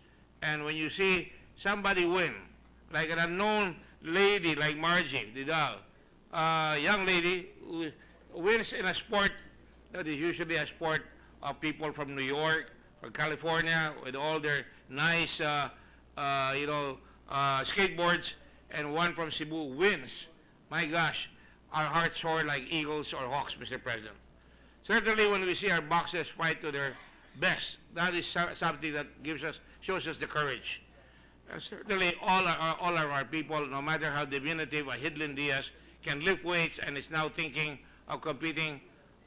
and when you see somebody win, like an unknown lady like Margie Didal, a young lady who wins in a sport that is usually a sport of people from New York, from California, with all their nice, skateboards, and one from Cebu wins. My gosh, our hearts soar like eagles or hawks, Mr. President. Certainly when we see our boxers fight to their best, that is something that shows us the courage. And certainly all of our people, no matter how diminutive, a Hidlin Diaz can lift weights and is now thinking of competing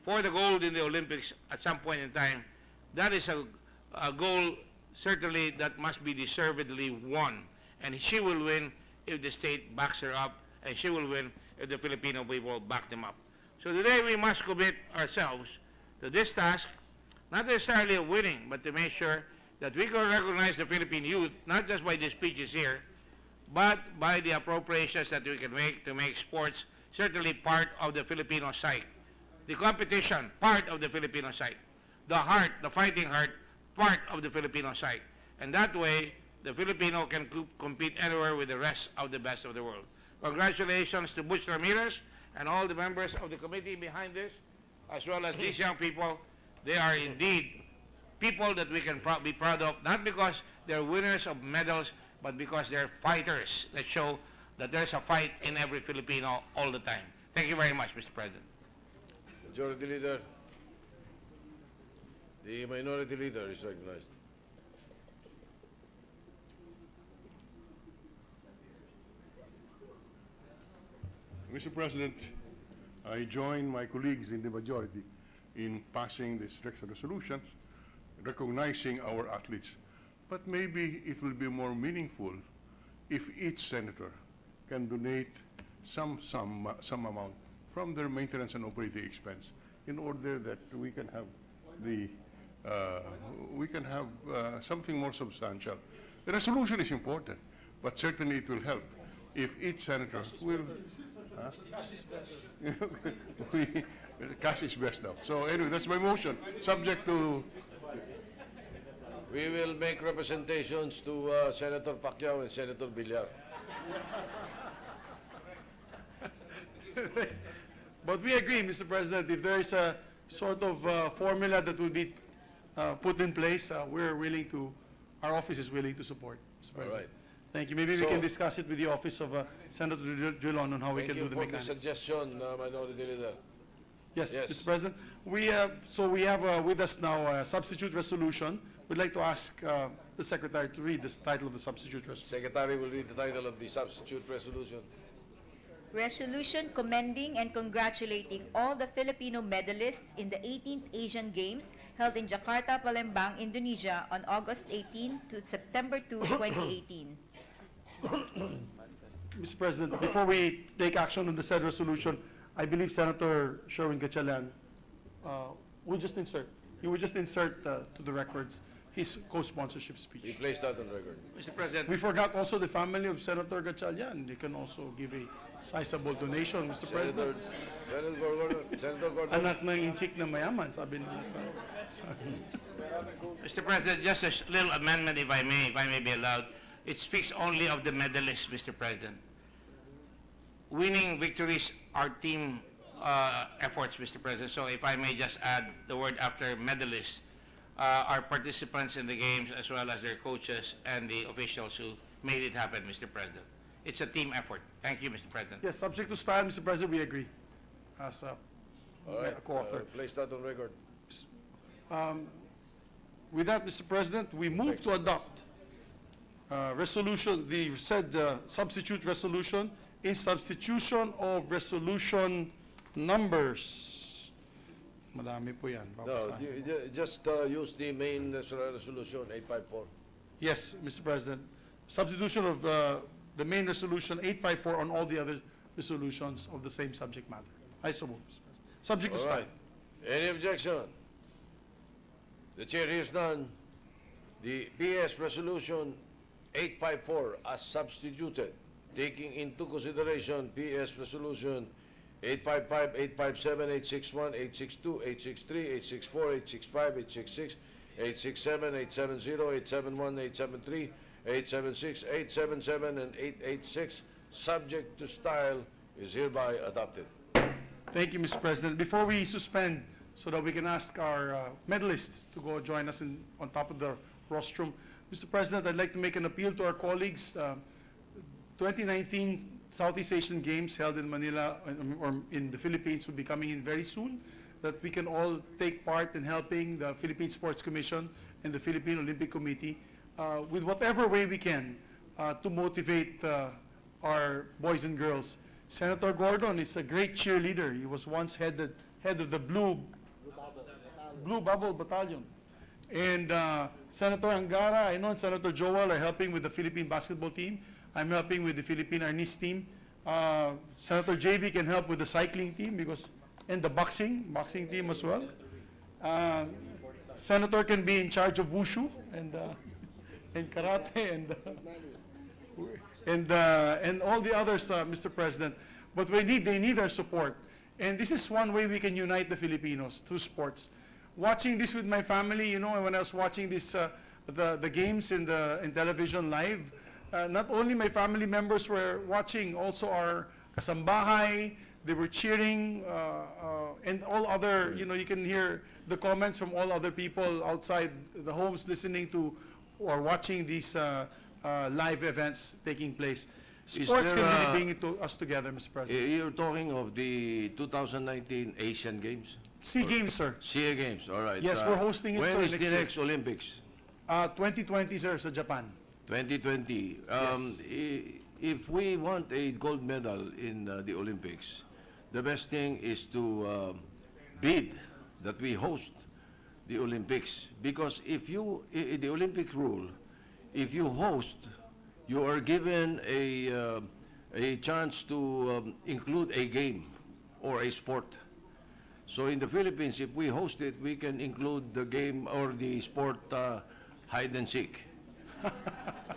for the gold in the Olympics at some point in time. That is a goal certainly that must be deservedly won. And she will win if the state backs her up, and she will win if the Filipino people back them up. So today we must commit ourselves to this task, not necessarily of winning, but to make sure that we can recognize the Philippine youth, not just by the speeches here, but by the appropriations that we can make to make sports certainly part of the Filipino psyche. The competition, part of the Filipino psyche. The heart, the fighting heart, part of the Filipino psyche. And that way, the Filipino can compete anywhere with the rest of the best of the world. Congratulations to Butch Ramirez and all the members of the committee behind this, as well as these young people. They are indeed people that we can be proud of, not because they're winners of medals, but because they're fighters that show that there's a fight in every Filipino all the time. Thank you very much, Mr. President. Majority Leader. The Minority Leader is recognized. Mr. President, I join my colleagues in the majority in passing these resolutions, recognizing our athletes. But maybe it will be more meaningful if each senator can donate some amount from their maintenance and operating expense in order that we can have something more substantial. The resolution is important, but certainly it will help if each senator will. Cash is best now. So anyway, that's my motion, subject to... We will make representations to Senator Pacquiao and Senator Villar. But we agree, Mr. President, if there is a sort of formula that will be put in place, our office is willing to support, Mr. President. All right. Thank you. Maybe we So- can discuss it with the office of Senator Drilon on how we can do the Thank you for the mechanics. suggestion, Minority Leader. Yes, Yes. Mr. President. We have with us now a substitute resolution. We'd like to ask the Secretary to read the title of the substitute resolution. Secretary will read the title of the substitute resolution. Resolution commending and congratulating all the Filipino medalists in the 18th Asian Games held in Jakarta, Palembang, Indonesia on August 18 to September 2, 2018. Mr. President, before we take action on the said resolution, I believe Senator Sherwin Gatchalian will just insert. He will just insert to the records his co-sponsorship He speech. placed that on record. Mr. President, We forgot also the family of Senator Gatchalian. You can also give a sizable donation, Mr. President. Senator Gordon. Anak ng inchik na mayaman, sabi nila sa Mr. President, just a little amendment, if I may be allowed. It speaks only of the medalists, Mr. President. Winning victories are team efforts, Mr. President. So if I may just add the word after medalists, our participants in the games as well as their coaches and the officials who made it happen, Mr. President. It's a team effort. Thank you, Mr. President. Yes, subject to style, Mr. President, we agree. As a All right, co-author. place that on record. With that, Mr. President, we move to adopt resolution, the said substitute resolution in substitution of resolution numbers. Madami po yan. No, Babasahin. just use the main resolution, 854. Yes, Mr. President. Substitution of the main resolution 854 on all the other resolutions of the same subject matter. I so move, Mr. President. Subject to All style. right. Any objection? The chair hears none. The PS Resolution 854 as substituted, taking into consideration PS Resolution 855, 857, 861, 862, 863, 864, 865, 866, 867, 870, 871, 873, 876, 877, and 886, subject to style, is hereby adopted. Thank you, Mr. President. Before we suspend, so that we can ask our medalists to go join us on top of the rostrum, Mr. President, I'd like to make an appeal to our colleagues. 2019 Southeast Asian Games held in Manila or in the Philippines will be coming in very soon, that we can all take part in helping the Philippine Sports Commission and the Philippine Olympic Committee with whatever way we can to motivate our boys and girls. Senator Gordon is a great cheerleader. He was once head of the Blue Bubble Battalion. And Senator Angara, I know, and Senator Joel are helping with the Philippine basketball team. I'm helping with the Philippine Arnis team. Senator JV can help with the cycling team and the boxing team as well. Senator can be in charge of wushu and karate and all the others, Mr. President. But they need our support. And this is one way we can unite the Filipinos through sports. Watching this with my family, you know, when I was watching this, the games in television live, not only my family members were watching, also our kasambahay, they were cheering, and all other, you know, you can hear the comments from all other people outside the homes listening to or watching these live events taking place. Sports can really bring us together, Mr. President. You're talking of the 2019 Asian Games? SEA Games, sir. SEA Games, all right. Yes, we're hosting it, when sir, is next the year. next Olympics? 2020, sir, sa Japan. 2020. If we want a gold medal in the Olympics, the best thing is to bid that we host the Olympics. Because if you, the Olympic rule, if you host, you are given a chance to include a game or a sport. So in the Philippines, if we host it, we can include the game or the sport hide and seek.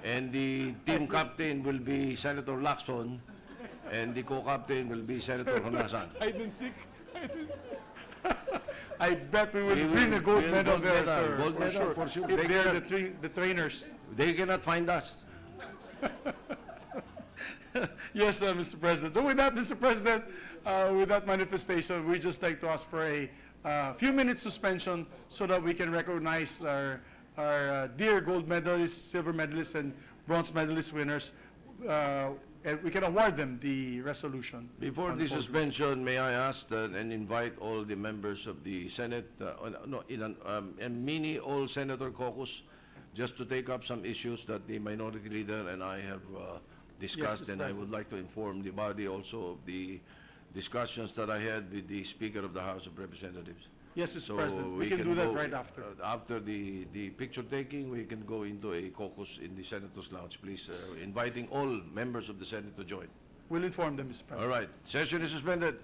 And the team captain will be Senator Lacson, and the co-captain will be Senator Honasan. Hide and seek. I bet we will We will- bring a gold we'll medal gold there, medal, sir. gold for medal, sure. for sure. If They they're cannot- the trainers. They cannot find us. Yes, Mr. President. So with that, Mr. President, with that manifestation, we just like to ask for a few minutes suspension so that we can recognize our dear gold medalists, silver medalists, and bronze medalist winners, and we can award them the resolution. Before on the podium. suspension, may I ask that and invite all the members of the Senate, a mini all-senator caucus, just to take up some issues that the minority leader and I have discussed, Mr. and I President. would like to inform the body also of the discussions that I had with the Speaker of the House of Representatives. Yes, Mr. So President, we can do that go, right after. After the picture taking, we can go into a caucus in the Senator's Lounge, please, inviting all members of the Senate to join. We'll inform them, Mr. President. All right, session is suspended.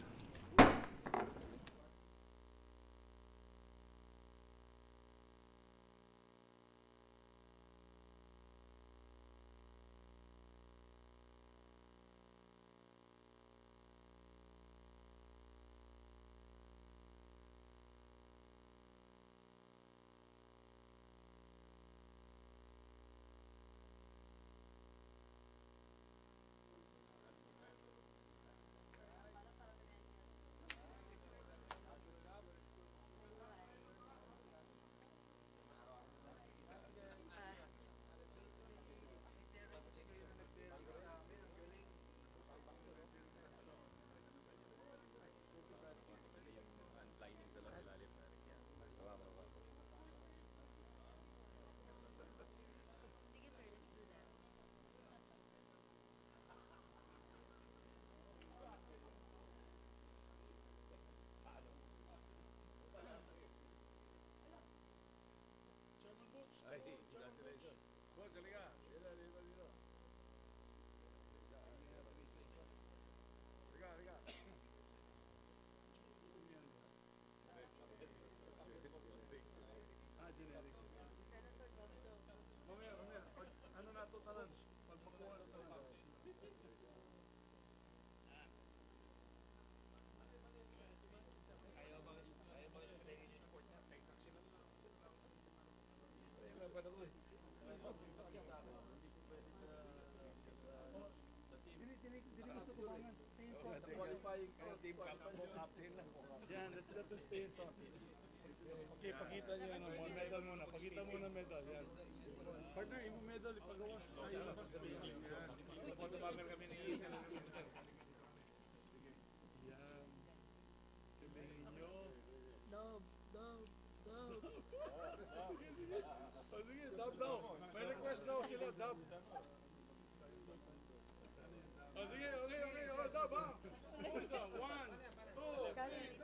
Yan, let's let them stay in front. Okay, pakita nyo yung medal muna. Pakita muna medal. Yan. Partner, yung medal, ipagawas. Tayo labas. Yan. Photo bomber kami ni Isa. Yan. Galing nyo. Dab. O sige, dab daw. May request daw sila, dab. O sige, okay. O, dab ha. Isa, 1, 2, 3.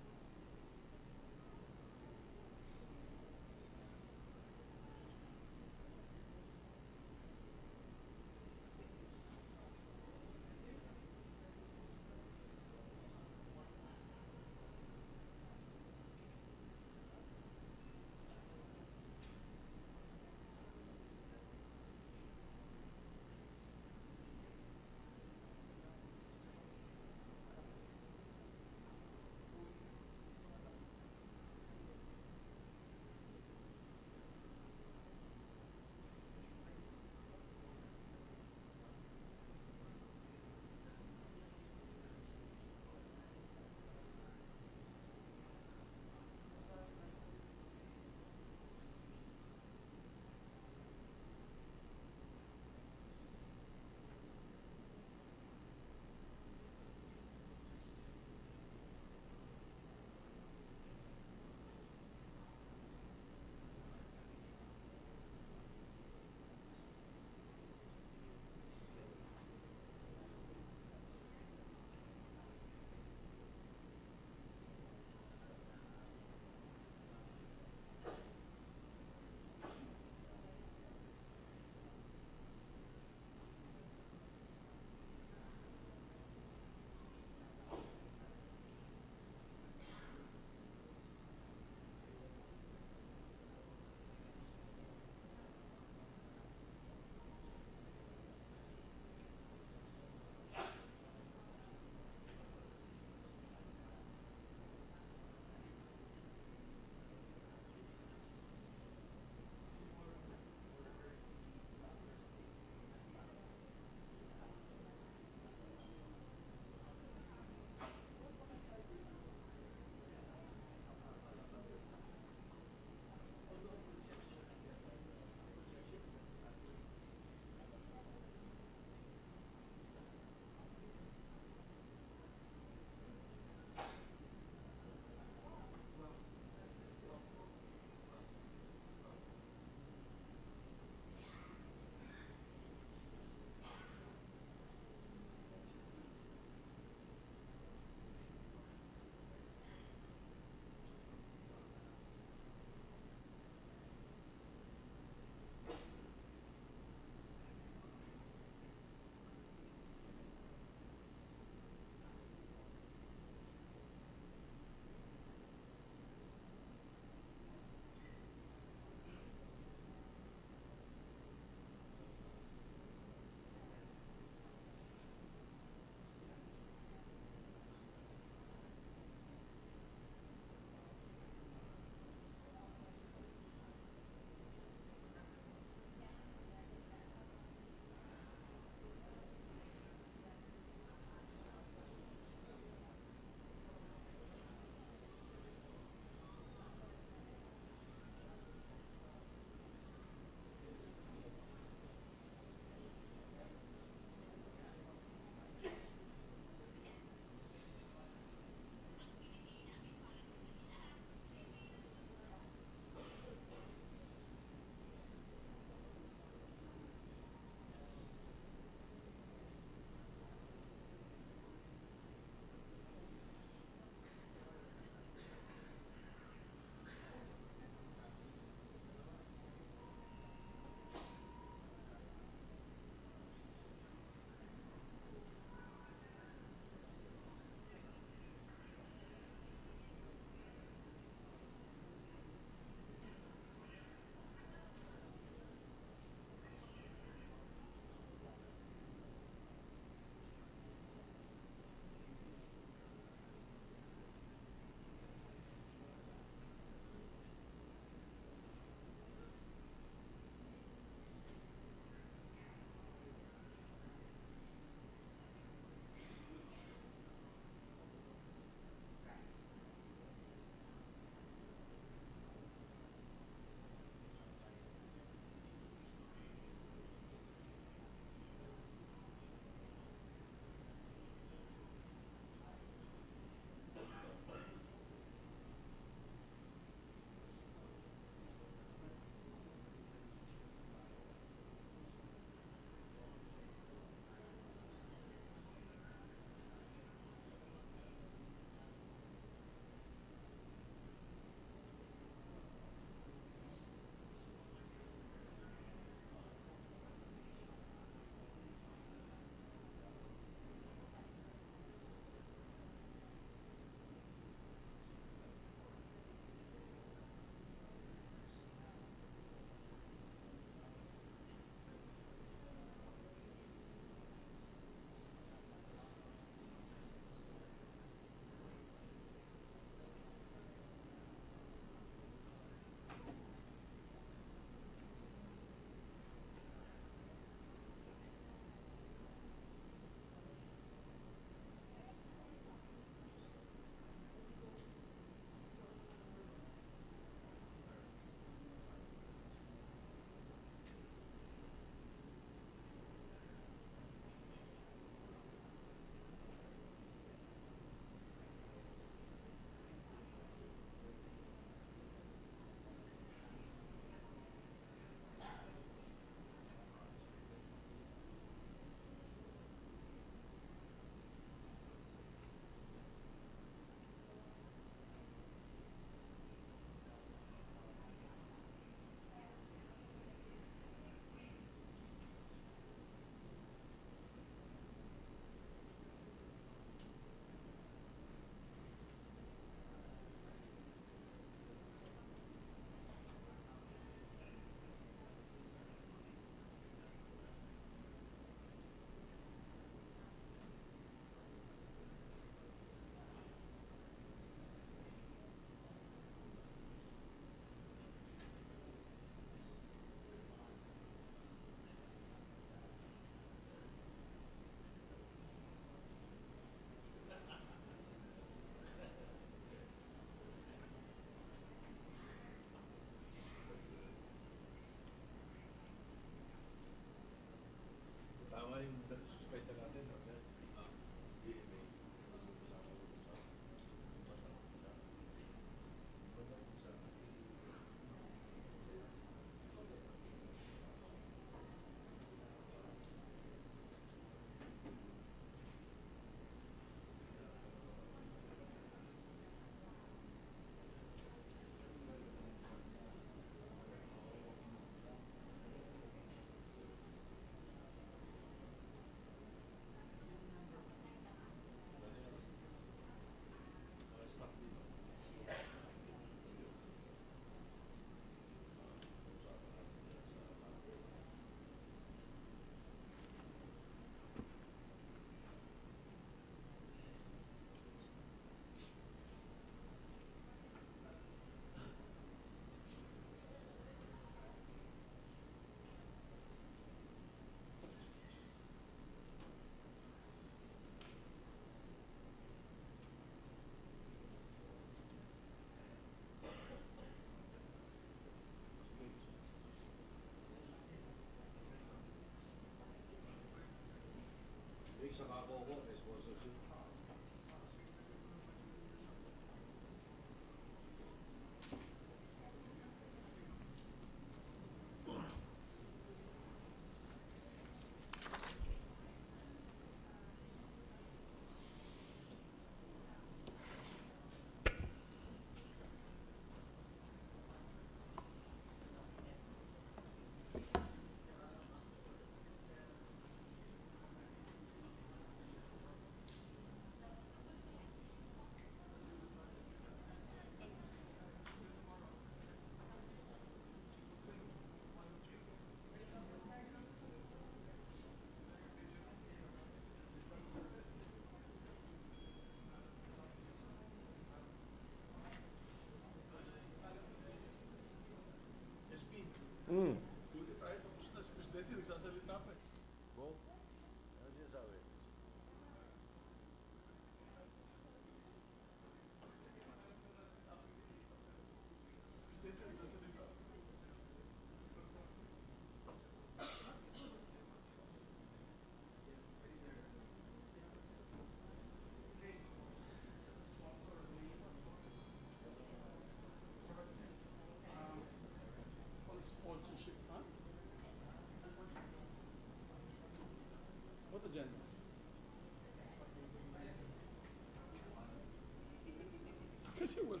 kasi wala.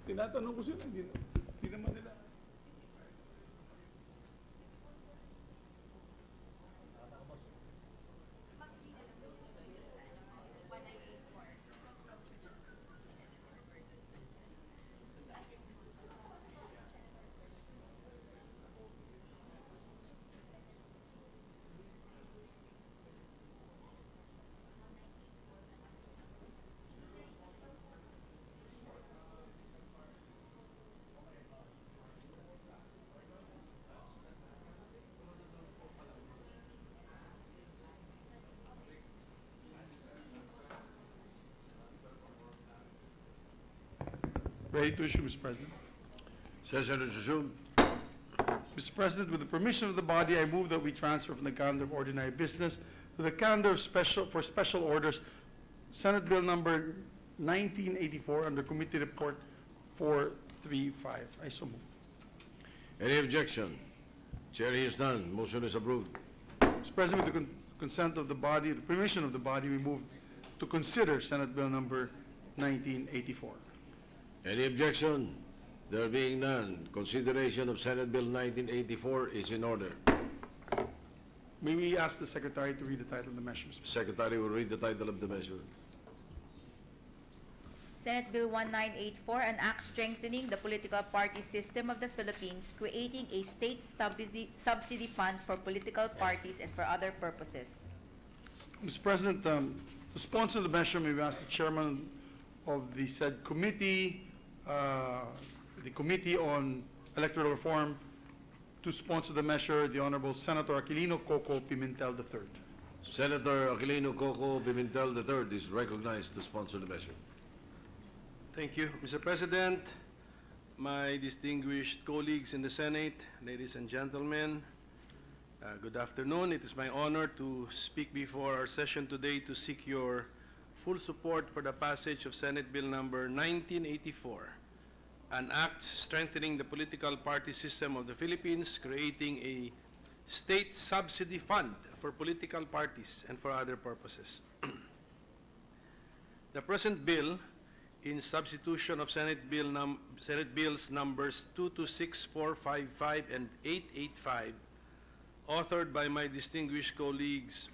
Tinatanong ko sila, hindi naman nila. Ready to issue, Mr. President. Session is resumed. Mr. President, with the permission of the body, I move that we transfer from the calendar of ordinary business to the calendar of special orders, Senate Bill number 1984 under Committee Report 435. I so move. Any objection? Chair hears none. Motion is approved. Mr. President, with the consent of the body, the permission of the body, we move to consider Senate Bill number 1984. Any objection? There being none, consideration of Senate Bill 1984 is in order. May we ask the Secretary to read the title of the measure, Mr. President? Secretary will read the title of the measure. Senate Bill 1984, an act strengthening the political party system of the Philippines, creating a state subsidy fund for political parties and for other purposes. Mr. President, to sponsor the measure, may we ask the chairman of the said committee, the Committee on Electoral Reform, to sponsor the measure, the Honorable Senator Aquilino Coco Pimentel III. Senator Aquilino Coco Pimentel III is recognized to sponsor the measure. Thank you, Mr. President, my distinguished colleagues in the Senate, ladies and gentlemen, good afternoon. It is my honor to speak before our session today to seek your full support for the passage of Senate Bill number 1984, an act strengthening the political party system of the Philippines, creating a state subsidy fund for political parties and for other purposes. The present bill, in substitution of Senate Bills numbers 226455 and 885, authored by our distinguished colleagues,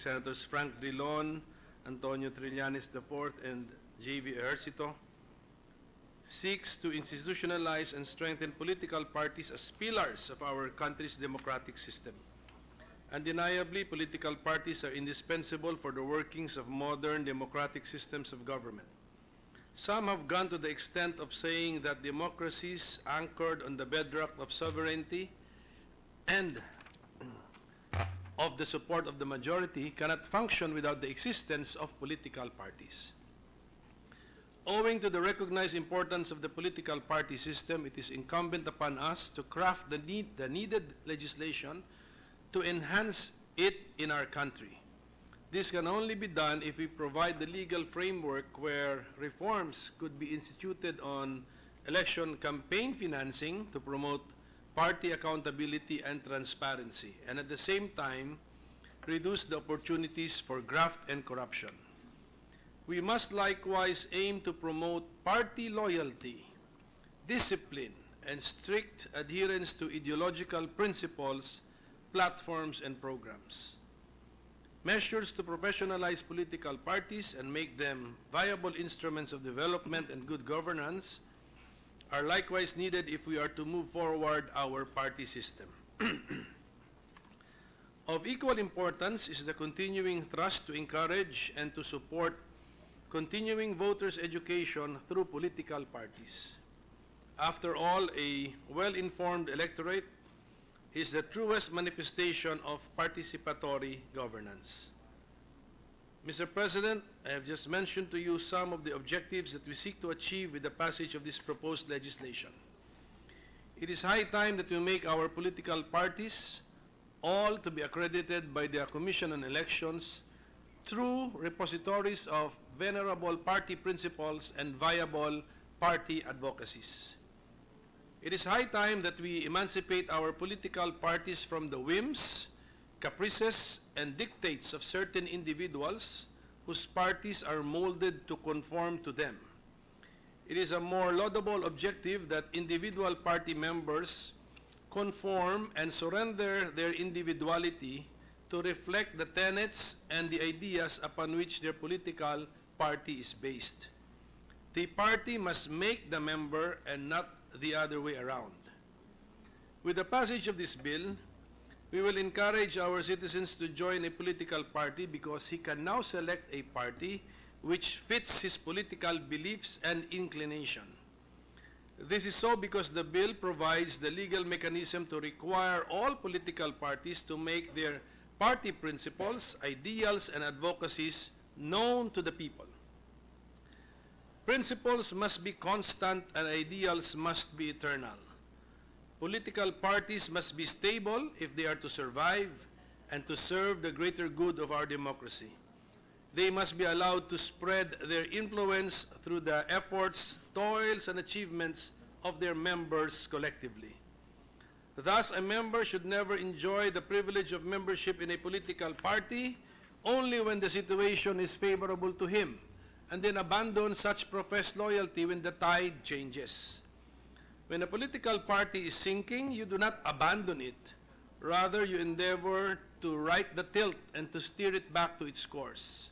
Senators Frank Drilon, Antonio Trillanes IV, and J.V. Ejercito, seeks to institutionalize and strengthen political parties as pillars of our country's democratic system. Undeniably, political parties are indispensable for the workings of modern democratic systems of government. Some have gone to the extent of saying that democracies anchored on the bedrock of sovereignty and of the support of the majority cannot function without the existence of political parties. Owing to the recognized importance of the political party system, it is incumbent upon us to craft the needed legislation to enhance it in our country. This can only be done if we provide the legal framework where reforms could be instituted on election campaign financing to promote party accountability and transparency, and at the same time, reduce the opportunities for graft and corruption. We must likewise aim to promote party loyalty, discipline, and strict adherence to ideological principles, platforms, and programs. Measures to professionalize political parties and make them viable instruments of development and good governance are likewise needed if we are to move forward our party system. Of equal importance is the continuing thrust to encourage and to support continuing voters' education through political parties. After all, a well-informed electorate is the truest manifestation of participatory governance. Mr. President, I have just mentioned to you some of the objectives that we seek to achieve with the passage of this proposed legislation. It is high time that we make our political parties, all to be accredited by the Commission on Elections, true repositories of venerable party principles and viable party advocacies. It is high time that we emancipate our political parties from the whims, caprices, and dictates of certain individuals whose parties are molded to conform to them. it is a more laudable objective that individual party members conform and surrender their individuality to reflect the tenets and the ideas upon which their political party is based. The party must make the member and not the other way around. With the passage of this bill, we will encourage our citizens to join a political party because he can now select a party which fits his political beliefs and inclination. This is so because the bill provides the legal mechanism to require all political parties to make their party principles, ideals, and advocacies known to the people. Principles must be constant and ideals must be eternal. Political parties must be stable if they are to survive and to serve the greater good of our democracy. They must be allowed to spread their influence through the efforts, toils, and achievements of their members collectively. Thus, a member should never enjoy the privilege of membership in a political party only when the situation is favorable to him, and then abandon such professed loyalty when the tide changes. When a political party is sinking, you do not abandon it. Rather, you endeavor to right the tilt and to steer it back to its course.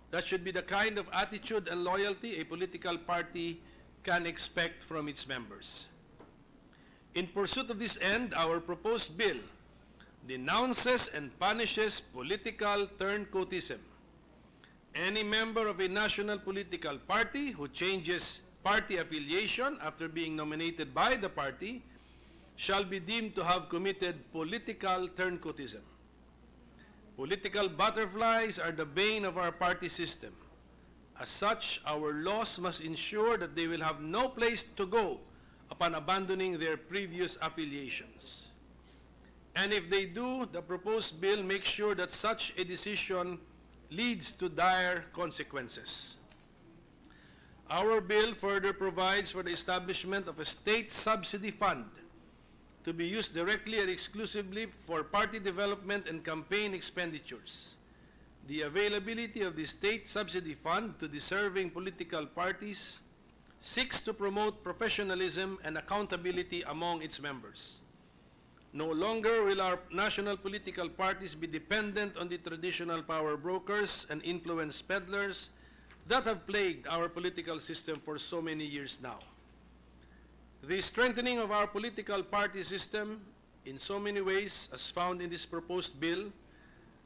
That should be the kind of attitude and loyalty a political party can expect from its members. In pursuit of this end, our proposed bill denounces and punishes political turncoatism. Any member of a national political party who changes party affiliation after being nominated by the party shall be deemed to have committed political turncoatism. Political butterflies are the bane of our party system. As such, our laws must ensure that they will have no place to go upon abandoning their previous affiliations. And if they do, the proposed bill makes sure that such a decision leads to dire consequences. Our bill further provides for the establishment of a state subsidy fund to be used directly and exclusively for party development and campaign expenditures. The availability of the state subsidy fund to deserving political parties seeks to promote professionalism and accountability among its members. No longer will our national political parties be dependent on the traditional power brokers and influence peddlers that have plagued our political system for so many years now. The strengthening of our political party system in so many ways, as found in this proposed bill,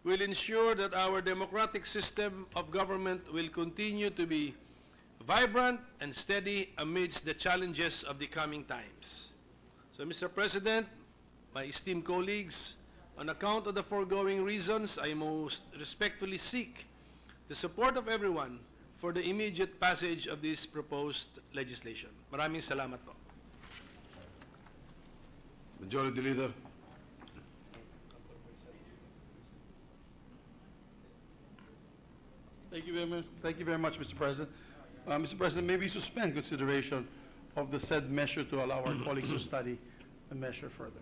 will ensure that our democratic system of government will continue to be vibrant and steady amidst the challenges of the coming times. So, Mr. President, my esteemed colleagues, on account of the foregoing reasons, I most respectfully seek the support of everyone for the immediate passage of this proposed legislation. Maraming salamat po. Majority Leader. Thank you very much, Mr. President. Mr. President, may we suspend consideration of the said measure to allow our colleagues to study the measure further.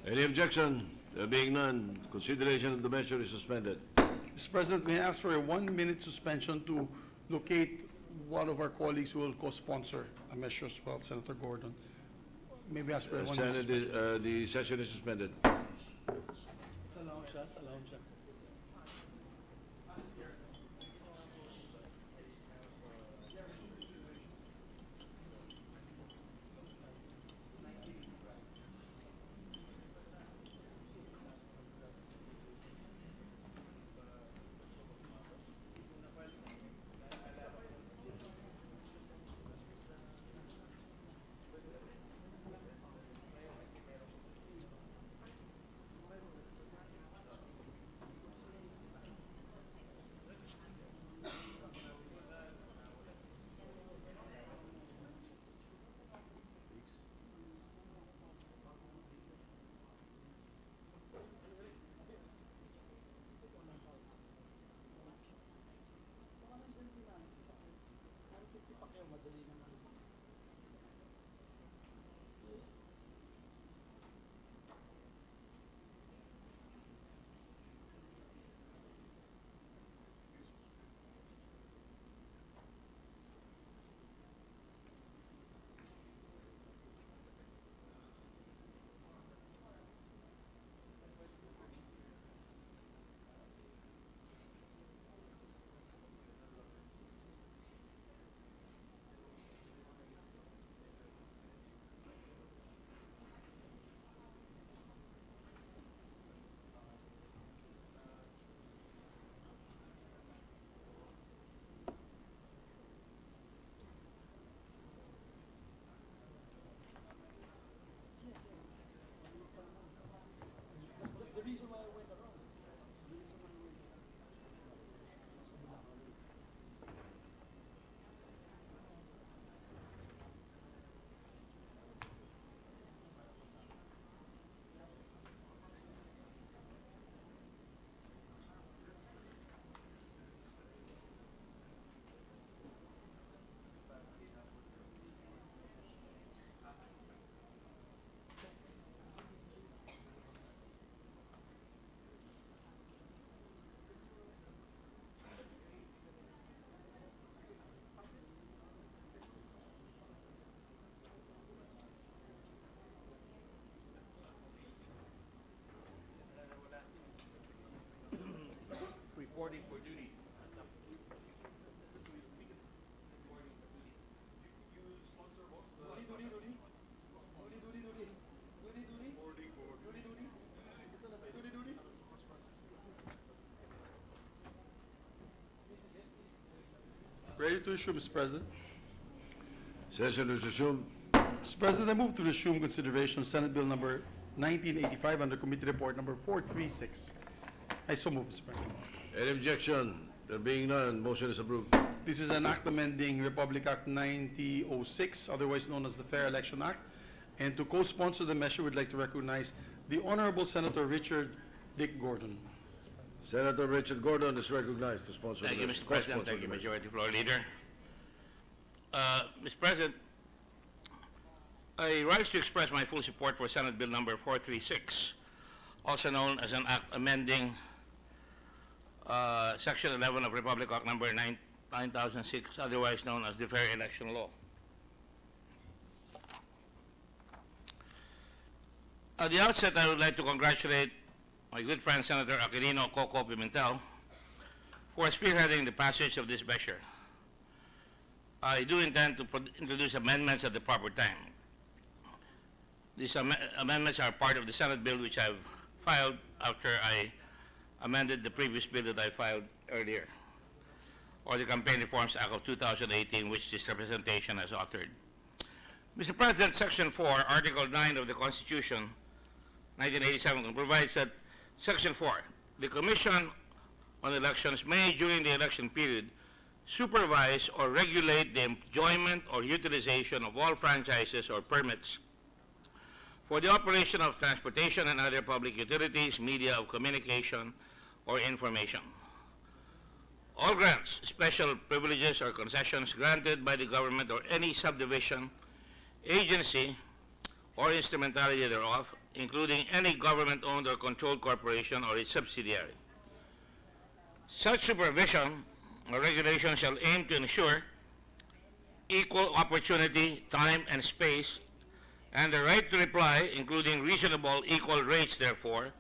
Any objection? There being none, consideration of the measure is suspended. Mr. President, may I ask for a 1-minute suspension to locate one of our colleagues who will co-sponsor a measure as well, Senator Gordon. May we ask for a 1-minute suspension? The session is suspended. Ready to resume, Mr. President. Session is resumed. Mr. President, I move to resume consideration of Senate Bill number 1985 under Committee Report number 436. I so move, Mr. President. Any objection? There being none, motion is approved. This is an act amending Republic Act 9006, otherwise known as the Fair Election Act. And to co-sponsor the measure, we'd like to recognize the Honorable Senator Richard Dick Gordon. Senator Richard Gordon is recognized to sponsor Thank the you, measure. Mr. President. Co-sponsor Thank you, the measure. Majority Floor Leader. Mr. President, I rise to express my full support for Senate Bill number 436, also known as an act amending Section 11 of Republic Act number 9006, otherwise known as the Fair Election Law. At the outset, I would like to congratulate my good friend Senator Aquilino Coco Pimentel for spearheading the passage of this measure. I do intend to introduce amendments at the proper time. These amendments are part of the Senate bill which I've filed after I amended the previous bill that I filed earlier, or the Campaign Reforms Act of 2018, which this representation has authored. Mr. President, Section 4, Article 9 of the Constitution, 1987, provides that Section 4, the Commission on Elections may, during the election period, supervise or regulate the enjoyment or utilization of all franchises or permits for the operation of transportation and other public utilities, media of communication, or information. All grants, special privileges, or concessions granted by the government or any subdivision, agency, or instrumentality thereof, including any government-owned or controlled corporation or its subsidiary. Such supervision or regulation shall aim to ensure equal opportunity, time, and space, and the right to reply, including reasonable equal rates, therefore,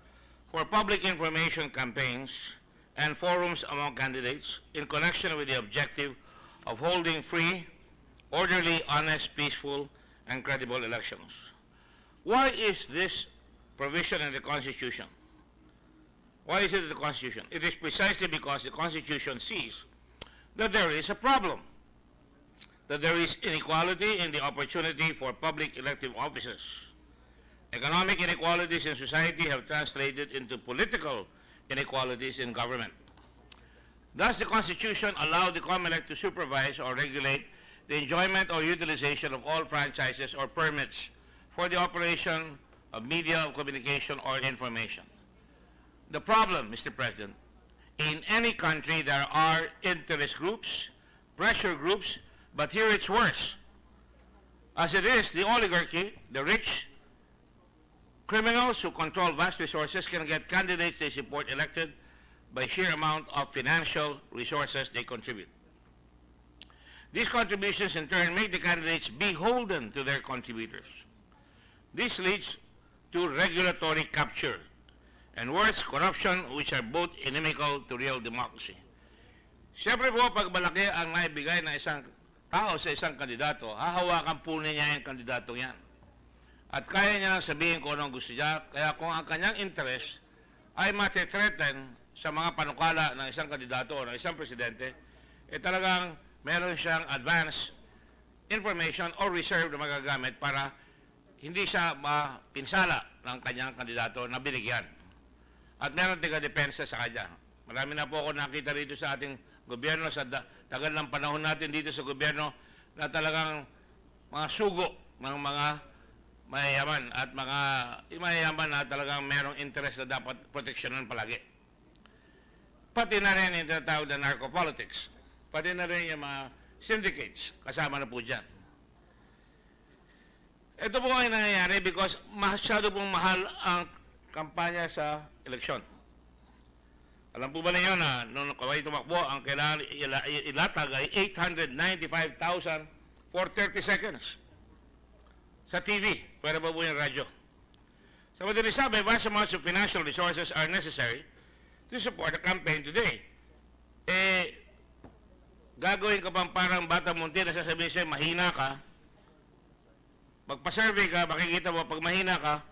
for public information campaigns and forums among candidates in connection with the objective of holding free, orderly, honest, peaceful, and credible elections. Why is this provision in the Constitution? Why is it in the Constitution? It is precisely because the Constitution sees that there is a problem, that there is inequality in the opportunity for public elective offices. Economic inequalities in society have translated into political inequalities in government. Thus, the Constitution allowed the COMELEC to supervise or regulate the enjoyment or utilization of all franchises or permits for the operation of media of communication or information. The problem, Mr. President, in any country there are interest groups, pressure groups, but here it's worse. As it is, the oligarchy, the rich, criminals who control vast resources can get candidates they support elected by sheer amount of financial resources they contribute. These contributions in turn make the candidates beholden to their contributors. This leads to regulatory capture and worse, corruption, which are both inimical to real democracy. Siyempre po, pag malaki ang naibigay na isang tao sa isang kandidato, hahawakan po niya yung kandidatong yan. At kaya niya lang sabihin kung anong gusto niya, kaya kung ang kanyang interest ay mati-threaten sa mga panukala ng isang kandidato o ng isang presidente, eh talagang meron siyang advance information or reserve na magagamit para hindi siya mapinsala ng kanyang kandidato na binigyan. At meron tiga-depensa sa kanya. Marami na po ako nakita rito sa ating gobyerno, sa tagal ng panahon natin dito sa gobyerno, na talagang mga sugo ng mga mayayaman at mga mayayaman na talagang merong interest na dapat proteksyonan palagi. Pati na rin yung tinatawag na narcopolitics. Pati na rin yung mga syndicates, kasama na po dyan. Ito po ay nangyayari because masyado pong mahal ang kampanya sa eleksyon. Alam po ba ninyo na nung kaway tumakbo, ang kailangan ilatag ay 895,000 for 30 seconds sa TV. Pwede pa po yung radyo. Sa madaling sabi, vast amounts of financial resources are necessary to support a campaign today. Eh, gagawin ka pang parang bata munti na sasabihin sa'yo, mahina ka. Magpa-survey ka, makikita mo, pag mahina ka,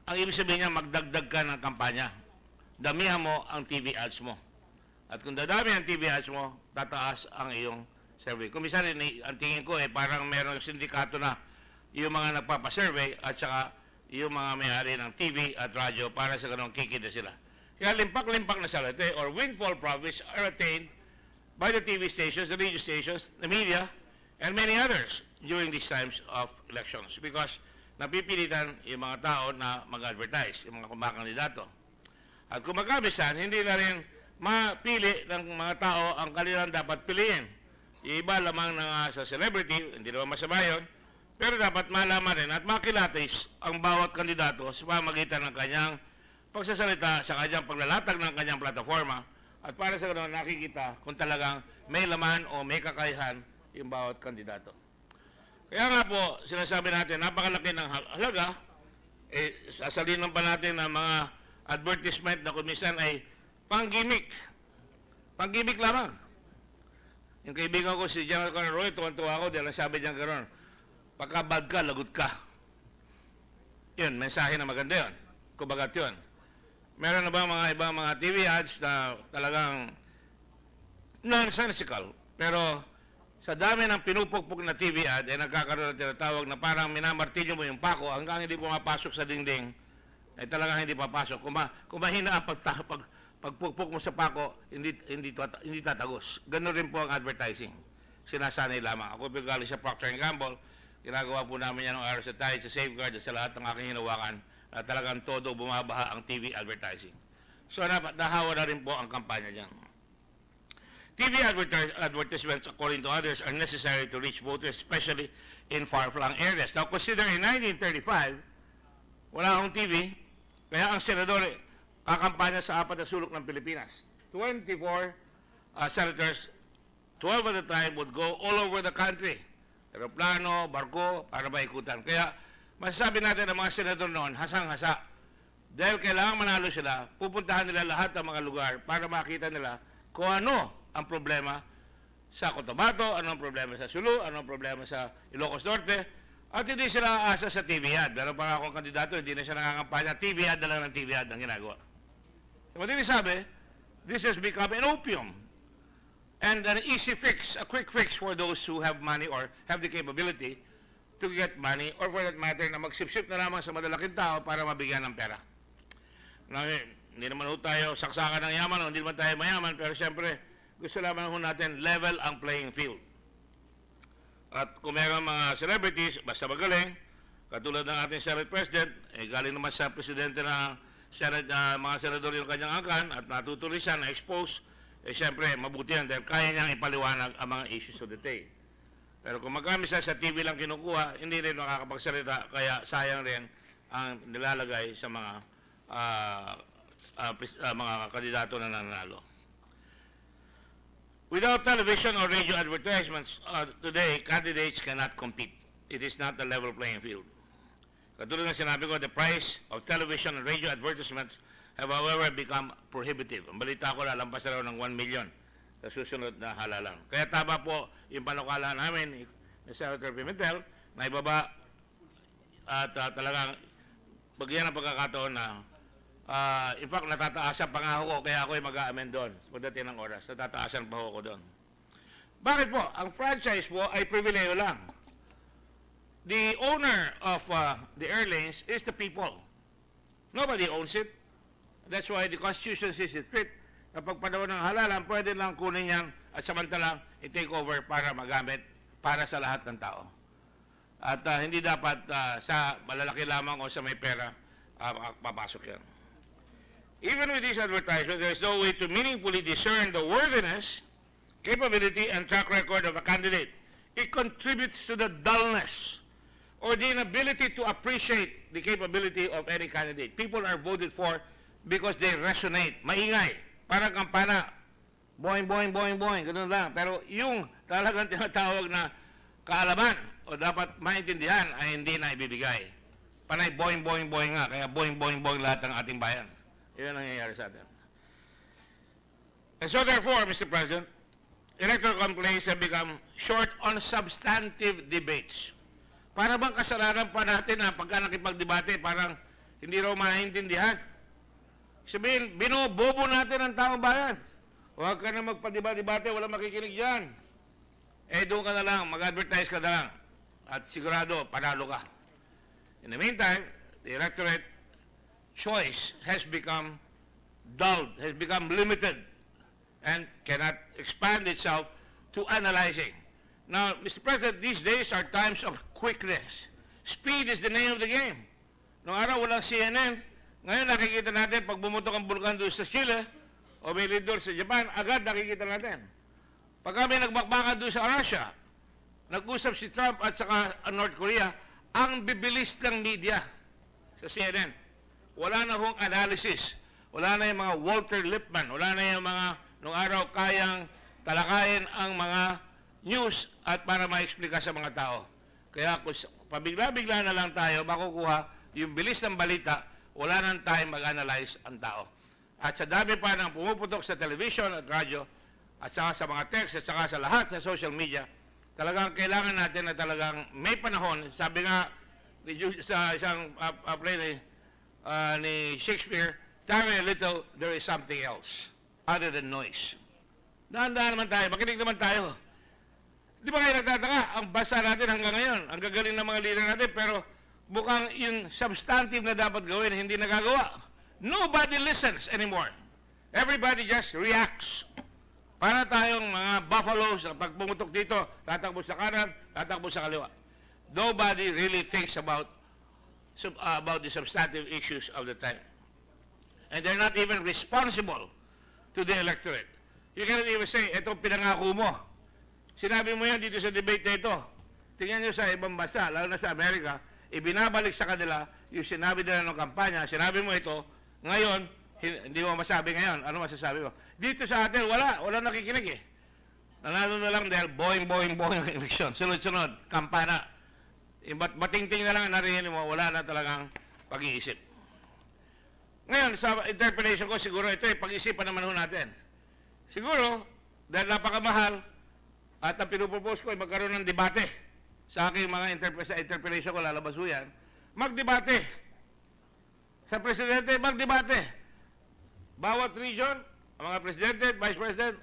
ang ibig sabihin niya, magdagdag ka ng kampanya. Damihan mo ang TV ads mo. At kung dadami ang TV ads mo, tataas ang iyong survey. Kung minsan, ang tingin ko, parang merong sindikato na yung mga nagpapasurvey at saka yung mga may-ari ng TV at radyo para sa ganun kikita sila. Kaya limpak-limpak na salite or windfall profits are attained by the TV stations, the radio stations, the media, and many others during these times of elections because napipilitan yung mga tao na mag-advertise, yung mga kumakandidato. At kung magkabisan, hindi na rin mapili ng mga tao ang kanilang dapat piliin. Yung iba lamang na sa celebrity, hindi naman masama yun, pero dapat malaman rin at makilatis ang bawat kandidato sa pamagitan ng kanyang pagsasalita, sa kanyang paglalatag ng kanyang plataforma, at para sa ganoon nakikita kung talagang may laman o may kakayahan yung bawat kandidato. Kaya nga po, sinasabi natin, napakalaki ng halaga, sasalinan pa natin ng mga advertisement na kumisan ay pang-gimmick. Pang-gimmick lamang. Yung kaibigan ko si General Roy, tuwan-tuwa ako dahil sabi niya gano'n, pagka-bad ka, lagot ka. Yun, mensahe na maganda yun. Kubagat yun. Meron na ba mga ibang mga TV ads na talagang nonsensical? Pero sa dami ng pinupukpuk na TV ad, nagkakaroon ng tinatawag na parang minamartilyo mo yung pako hanggang hindi pumapasok sa dingding, ay talagang hindi papasok. Kung mahina ang pagpukpuk mo sa pako, hindi tatagos. Ganun rin po ang advertising. Sinasanay lamang. Ako galing sa Procter & Gamble, ginagawa po namin yan ng araw sa tayo, sa safeguard, sa lahat ng aking hinawakan, na talagang todo bumabaha ang TV advertising. So nahawa na rin po ang kampanya dyan. TV advertisements, according to others, are necessary to reach voters, especially in far-flung areas. Now, consider in 1935, wala akong TV, kaya ang senador kakampanya sa 4 na sulok ng Pilipinas. 24 senators, 12 at a time, would go all over the country. Aeroplano, barko, para maikutan. Kaya masasabi natin ang mga senador noon, hasang-hasa. Dahil kailangan manalo sila, pupuntahan nila lahat ng mga lugar para makita nila kung ano ang problema sa Cotabato, ano ang problema sa Sulu, ano ang problema sa Ilocos Norte, at hindi sila asa sa TV ad. Meron pa akong kandidato, hindi na siya nangangampanya, TV ad na lang ng TV ad ang ginagawa. So, matinig sabi, this has become an opium and an easy fix, a quick fix for those who have money or have the capability to get money, or for that matter, na magsip-sip na lamang sa madalaking tao para mabigyan ng pera. Hindi naman ho tayo saksakan ng yaman, hindi naman tayo mayaman, pero siyempre, gusto lamang ho natin level ang playing field. At kung meron mga celebrities, basta magaling, katulad ng ating Senate President, galing naman sa Presidente ng Senate, mga senador yung kanyang angkan, at natutuloy siya na expose, siyempre, mabuti yan dahil kaya niyang ipaliwanag ang mga issues of the day. Pero kung magkami sa TV lang kinukuha, hindi rin makakapagsalita, kaya sayang rin ang nilalagay sa mga kandidato na nanalo. Without television or radio advertisements, today, candidates cannot compete. It is not a level playing field. Katulad ng sinabi ko, the price of television and radio advertisements have however become prohibitive. Ang balita ko, lalampas na raw ng 1 million sa susunod na halalan. Kaya tama po yung panukala namin ni Senator Pimentel na ibaba at talagang bagyan ng pagkakataon na in fact, natataasan pa nga ako, kaya ako ay mag-a-amend doon. Pagdating ng oras, natataasan pa ako doon. Bakit po? Ang franchise po ay pribileyo lang. The owner of the airlines is the people. Nobody owns it. That's why the Constitution says it fit. Kapag panahon ng halalan, pwede lang kunin yan at samantalang i-take over para magamit para sa lahat ng tao. At hindi dapat sa malalaki lamang o sa may pera papasok yan. Even with these advertisements, there is no way to meaningfully discern the worthiness, capability, and track record of a candidate. It contributes to the dullness or the inability to appreciate the capability of any candidate. People are voted for because they resonate. Maingay. Parang kampana. Boing, boing, boing, boing. Ganun lang. Pero yung talagang tinatawag na kaalaman o dapat maintindihan ay hindi na ibibigay. Panay boing, boing, boing nga. Kaya boing, boing, boing lahat ng ating bayan. Yun ang nangyayari sa atin. And so therefore, Mr. President, electoral complaints have become short on substantive debates. Para bang kasalanan pa natin na pagka nakipagdebate, parang hindi raw maintindihan. Sabihin, binobobo natin ang taong bayan. Huwag ka na magpadibate, walang makikinig dyan. eh doon ka na lang, mag-advertise ka na lang. At sigurado, panalo ka. In the meantime, the electorate choice has become dulled, has become limited, and cannot expand itself to analyzing. Now, Mr. President, these days are times of quickness. Speed is the name of the game. Noong araw, walang CNN. Ngayon, nakikita natin, pag bumutok ang bulkan doon sa Chile, o may lindol sa Japan, agad nakikita natin. Pag kami nagbakbakan doon sa Russia, nag-usap si Trump at saka North Korea, ang bibilis ng media sa CNN. Wala na hong analysis. Wala na yung mga Walter Lippmann. Wala na yung mga, noong araw, kayang talakayin ang mga news at para ma-explika sa mga tao. Kaya kung pabigla-bigla na lang tayo, makukuha yung bilis ng balita, wala nang time mag-analyze ang tao. At sa dami pa ng pumuputok sa television at radyo, at saka sa mga text, at saka sa lahat sa social media, talagang kailangan natin na talagang may panahon. Sabi nga sa isang play ni Shakespeare, "Tell me a little, there is something else other than noise." Dahan-dahan naman tayo, makinig naman tayo. Di ba kayo nagtataka? Ang basa natin hanggang ngayon, ang gagaling ng mga leader natin, pero bukang yung substantive na dapat gawin, hindi nagagawa. Nobody listens anymore. Everybody just reacts. Para tayong mga buffaloes, pag pumutok dito, tatakbo sa kanan, tatakbo sa kaliwa. Nobody really thinks about the substantive issues of the time. And they're not even responsible to the electorate. You cannot even say, ito pinangako mo. Sinabi mo yan dito sa debate na ito. Tingnan nyo sa ibang bansa, lalo na sa Amerika, ibinabalik sa kanila yung sinabi nila ng kampanya. Sinabi mo ito, ngayon, hindi mo masabi ngayon. Ano masasabi mo? Dito sa atin, wala nakikinig eh. Nanalo na lang dahil boing ang eleksyon. Sunod-sunod, kampana. Bating-ting na lang narinig mo, wala na talagang pag-iisip. Ngayon, sa interpretation ko, siguro ito ay pag-isipan naman ho natin. Siguro, dahil napakamahal, at ang pinupropose ko ay magkaroon ng debate sa aking mga interpretation ko, lalabas ho yan, magdebate. Sa presidente, magdebate. Bawat region, ang mga presidente, vice president,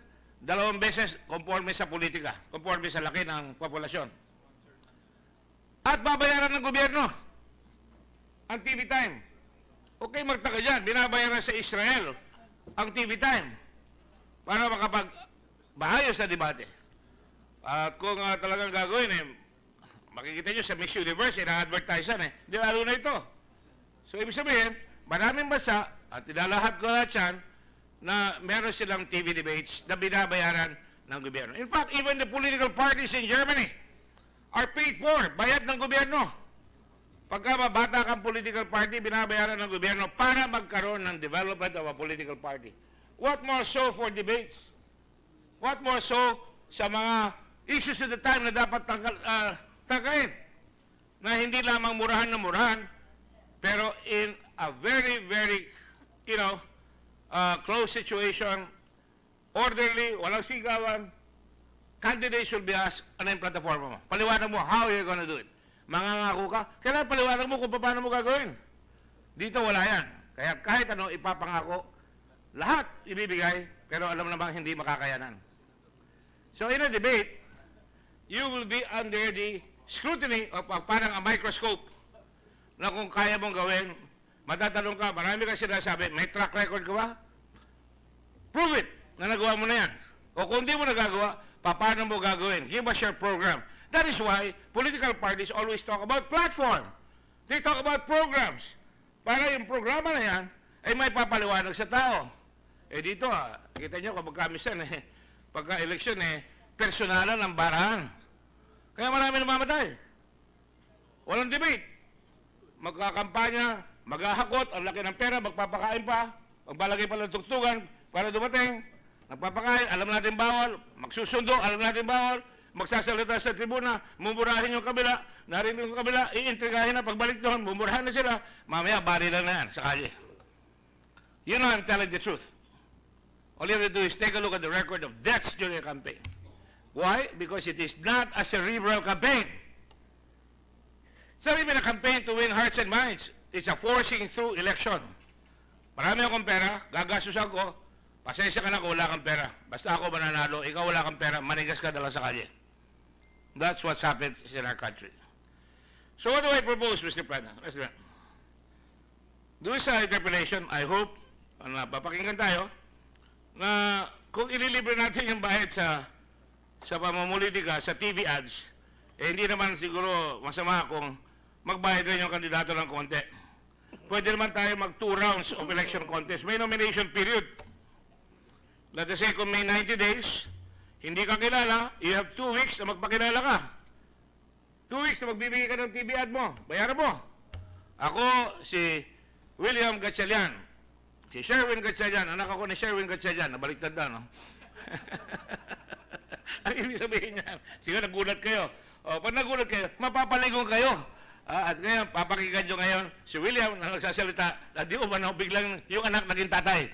2 beses conforme sa politika, conforme sa laki ng populasyon. At babayaran ng gobyerno ang TV time. Okay, magtaka dyan, binabayaran sa Israel ang TV time para makapag-bahayos sa debate. At kung talagang gagawin, makikita nyo sa Miss Universe, na-advertisean di lalo na ito. So, ibig sabihin, maraming bansa, at idalahat ko lahat yan, na meron silang TV debates na binabayaran ng gobyerno. In fact, even the political parties in Germany are paid for, bayad ng gobyerno. Pagka mabata kang political party, binabayaran ng gobyerno para magkaroon ng development of a political party. What more so for debates? What more so sa mga issues at the time na dapat tanggalin? Na hindi lamang murahan na murahan, pero in a very, very, close situation, orderly, walang sigawan, candidates should be asked, ano yung plataforma mo? Paliwanag mo, how you're gonna do it? Mangangako ka, kailangan paliwanag mo kung paano mo gagawin. Dito wala yan. Kaya kahit ano ipapangako, lahat ibibigay, pero alam namang hindi makakayanan. So in a debate, you will be under the scrutiny of parang a microscope na kung kaya mong gawin, matatanong ka, marami ka sinasabi, may track record ka ba? Prove it na nagawa mo na yan. O kung hindi mo nagagawa, paano mo gagawin? Give us your program. That is why political parties always talk about platform. They talk about programs. Para yung programa na yan ay may papaliwanag sa tao. Dito, kita nyo kapag kamisan, pagka-eleksyon, personalan ng barahan. Kaya marami namamatay. Walang debate. Magkakampanya, maghahakot, ang laki ng pera, magpapakain pa, magbalagay pa ng tugtugan para dumating, nagpapakain, alam natin bawal, magsusundo, alam natin bawal, magsasalita sa tribuna, mumurahin yung kabila, narinig yung kabila, iintrigahin na, pagbalik doon, mumurahan na sila, mamaya barilan na yan sa kalye. You know I'm telling the truth. All you have to do is take a look at the record of deaths during a campaign. Why? Because it is not a cerebral campaign. It's not even a campaign to win hearts and minds. It's a forcing through election. Marami akong pera, gagastos ako, pasensya ka na kung wala kang pera. Basta ako mananalo, ikaw wala kang pera, manigas ka dala sa kalye. That's what's happened in our country. So what do I propose, Mr. President? Do sa interpellation, I hope, na papakinggan tayo, na kung ililibre natin yung bayad sa pamumulitika, sa TV ads, hindi naman siguro masama kung magbayad rin yung kandidato ng konti. Pwede naman tayo mag 2 rounds of election contest. May nomination period. Let us say kung may 90 days, hindi ka kilala, you have 2 weeks na magpakilala ka. 2 weeks na magbibigay ka ng TV ad mo. Bayaran mo. Ako, si William Gatchalian. Si Sherwin Gatchalian. Anak ako ni Sherwin Gatchalian. Nabaliktad na, no? Ang ibig sabihin niya, sige, nagulat kayo. O, pag nagulat kayo, mapapaligon kayo. At ngayon, papakinggan nyo ngayon, si William na nagsasalita, na di umano, biglang yung anak naging tatay.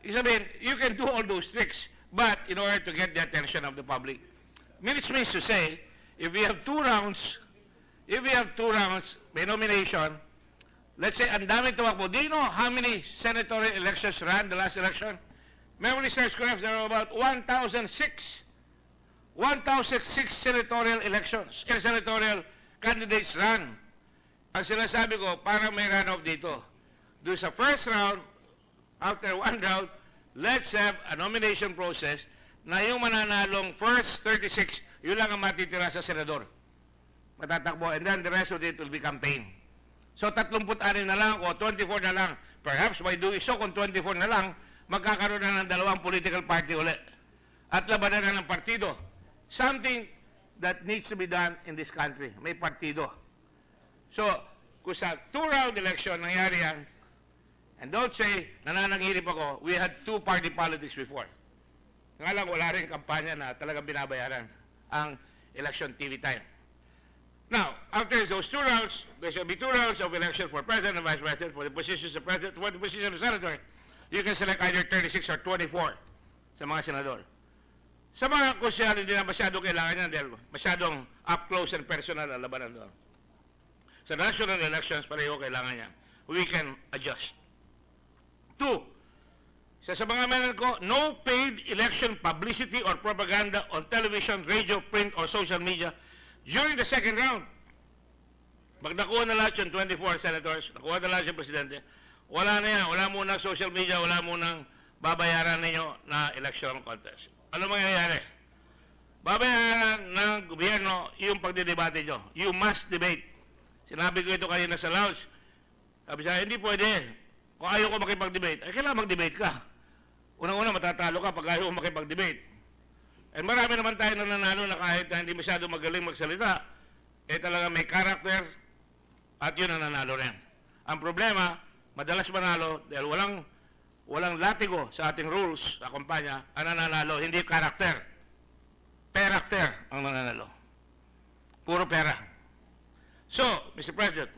Ibig sabihin, you can do all those tricks, but in order to get the attention of the public. Which means to say, if we have 2 rounds, may nomination, let's say, ang dami tumakbo. Do you know how many senatorial elections ran the last election? Memory serves correct, there were about 1,006 senatorial elections, senatorial candidates ran. Ang sinasabi ko, parang may runoff dito. Do sa first round, after 1 round, let's have a nomination process na yung mananalong first 36, yun lang ang matitira sa senador. Matatakbo, and then the rest of it will be campaign. So 36 na lang o 24 na lang. Perhaps by doing so, kung 24 na lang, magkakaroon na ng 2 political party ulit. At labanan na ng partido. Something that needs to be done in this country. May partido. So, kung sa 2-round election nangyari yan, and don't say, nananangilip ako, we had 2-party politics before. Nga lang, wala rin kampanya na talagang binabayaran ang election TV time. Now, after those 2 rounds, there shall be 2 rounds of election for President and Vice President. For the positions of President, for the position of Senator, you can select either 36 or 24 sa mga senador. Sa mga konsyal, hindi na masyadong kailangan yan dahil masyadong up close and personal ang labanan doon. Sa national elections, pareho kailangan yan. We can adjust. 2, sa mga amendment ko, no paid election publicity or propaganda on television, radio, print, or social media during the 2nd round. Pag nakuha na lahat yung 24 senators, nakuha na lahat yung presidente, wala na yan. Wala munang social media, wala munang babayaran ninyo na election contest. Ano mangyayari? Babayaran ng gobyerno yung pagdidebate nyo. You must debate. Sinabi ko ito kanina sa lounge. Sabi siya, hindi pwede. Kung ayaw ko makipag-debate, ay kailangan mag-debate ka. Unang-una, matatalo ka pag ayaw ko makipag-debate. And marami naman tayo na nanalo na kahit na hindi masyado magaling magsalita, talaga may character at yun ang nanalo rin. Ang problema, madalas manalo dahil walang latigo sa ating rules sa kumpanya, ang nananalo, hindi character. Character ang nananalo. Puro pera. So, Mr. President,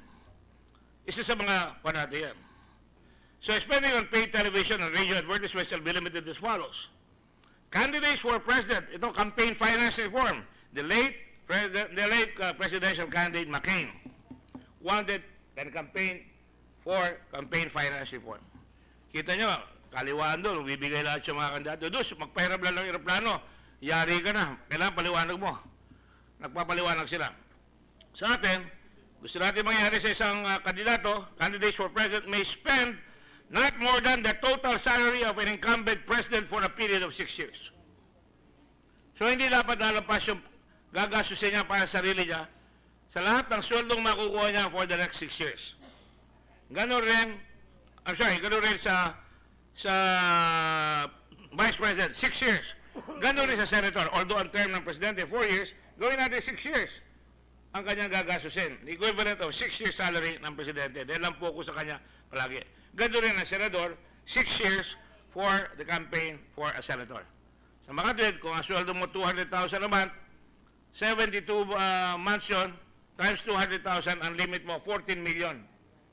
isa sa mga panati yan. So, spending on paid television and radio advertisements shall be limited as follows. Candidates for President, ito campaign finance reform. The late presidential candidate McCain wanted and campaign for campaign finance reform. Kita nyo, kaliwaan doon, bibigay lahat yung mga kandidato. Dus, magpahirap lang ng aeroplano, yari ka na, kailangan paliwanag mo. Nagpapaliwanag sila. Sa atin, gusto natin mangyari sa isang kandidato, candidates for president may spend not more than the total salary of an incumbent president for a period of 6 years. So, hindi dapat nalampas yung gagastusin niya para sa sarili niya sa lahat ng sweldong makukuha niya for the next 6 years. Ganon rin sa Vice President, 6 years. Ganon rin sa Senator. Although ang term ng Presidente, 4 years, gawin natin 6 years ang kanyang gagastusin. The equivalent of 6 years salary ng Presidente. Dahil lang focus sa kanya palagi. Ganon rin ang Senador, 6 years for the campaign for a Senator. Sa mga tweet, kung ang sweldo mo 200,000 a month, 72 months yun, times 200,000, ang limit mo, 14 million.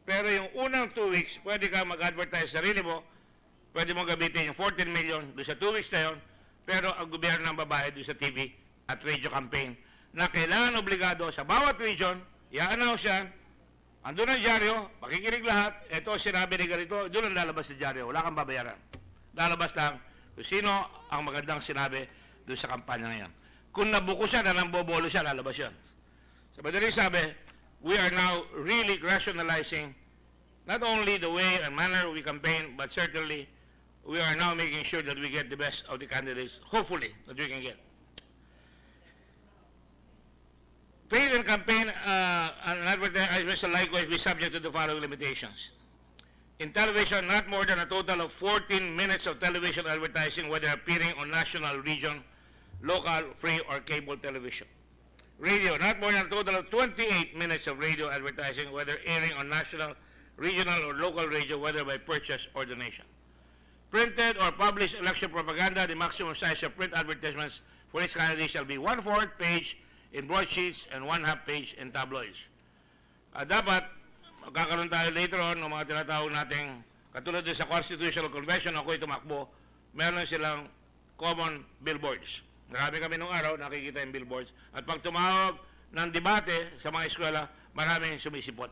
Pero yung unang 2 weeks, pwede ka mag-advertise sarili mo, pwede mo gamitin yung 14 million doon sa 2 weeks na yun, pero ang gobyerno ng babae doon sa TV at radio campaign na kailangan obligado sa bawat region, i-announce yan, andun ang dyaryo, makikinig lahat, ito sinabi ni ganito, doon ang lalabas sa dyaryo, wala kang babayaran. Lalabas lang kung sino ang magandang sinabi doon sa kampanya ngayon. Kung nabuko siya na nang bobolo siya, lalabas yan. Sa madaling sabi, we are now really rationalizing not only the way and manner we campaign, but certainly we are now making sure that we get the best of the candidates, hopefully, that we can get. Paid and campaign and advertising shall likewise be subject to the following limitations. In television, not more than a total of 14 minutes of television advertising, whether appearing on national, region, local, free, or cable television. Radio, not more than a total of 28 minutes of radio advertising, whether airing on national, regional, or local radio, whether by purchase or donation. Printed or published election propaganda, the maximum size of print advertisements for each candidate shall be 1/4 page in broadsheets and 1/2 page in tabloids. Dapat, magkakaroon tayo later on ng mga tinatawag nating, katulad din sa Constitutional Convention, ako'y tumakbo, meron silang common billboards. Marami kami nung araw, nakikita yung billboards. At pag tumawag ng debate sa mga eskwela, maraming sumisipot.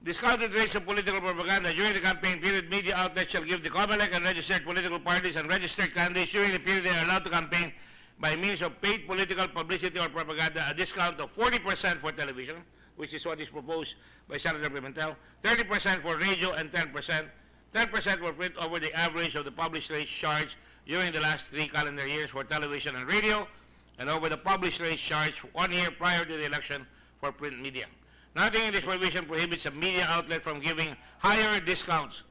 Discounted rates of political propaganda during the campaign period, media outlets shall give the COMELEC and registered political parties and registered candidates during the period they are allowed to campaign by means of paid political publicity or propaganda a discount of 40% for television, which is what is proposed by Senator Pimentel, 30% for radio, and 10% for print over the average of the published rates charged during the last 3 calendar years for television and radio, and over the published rates charged 1 year prior to the election for print media. Nothing in this provision prohibits a media outlet from giving higher discounts,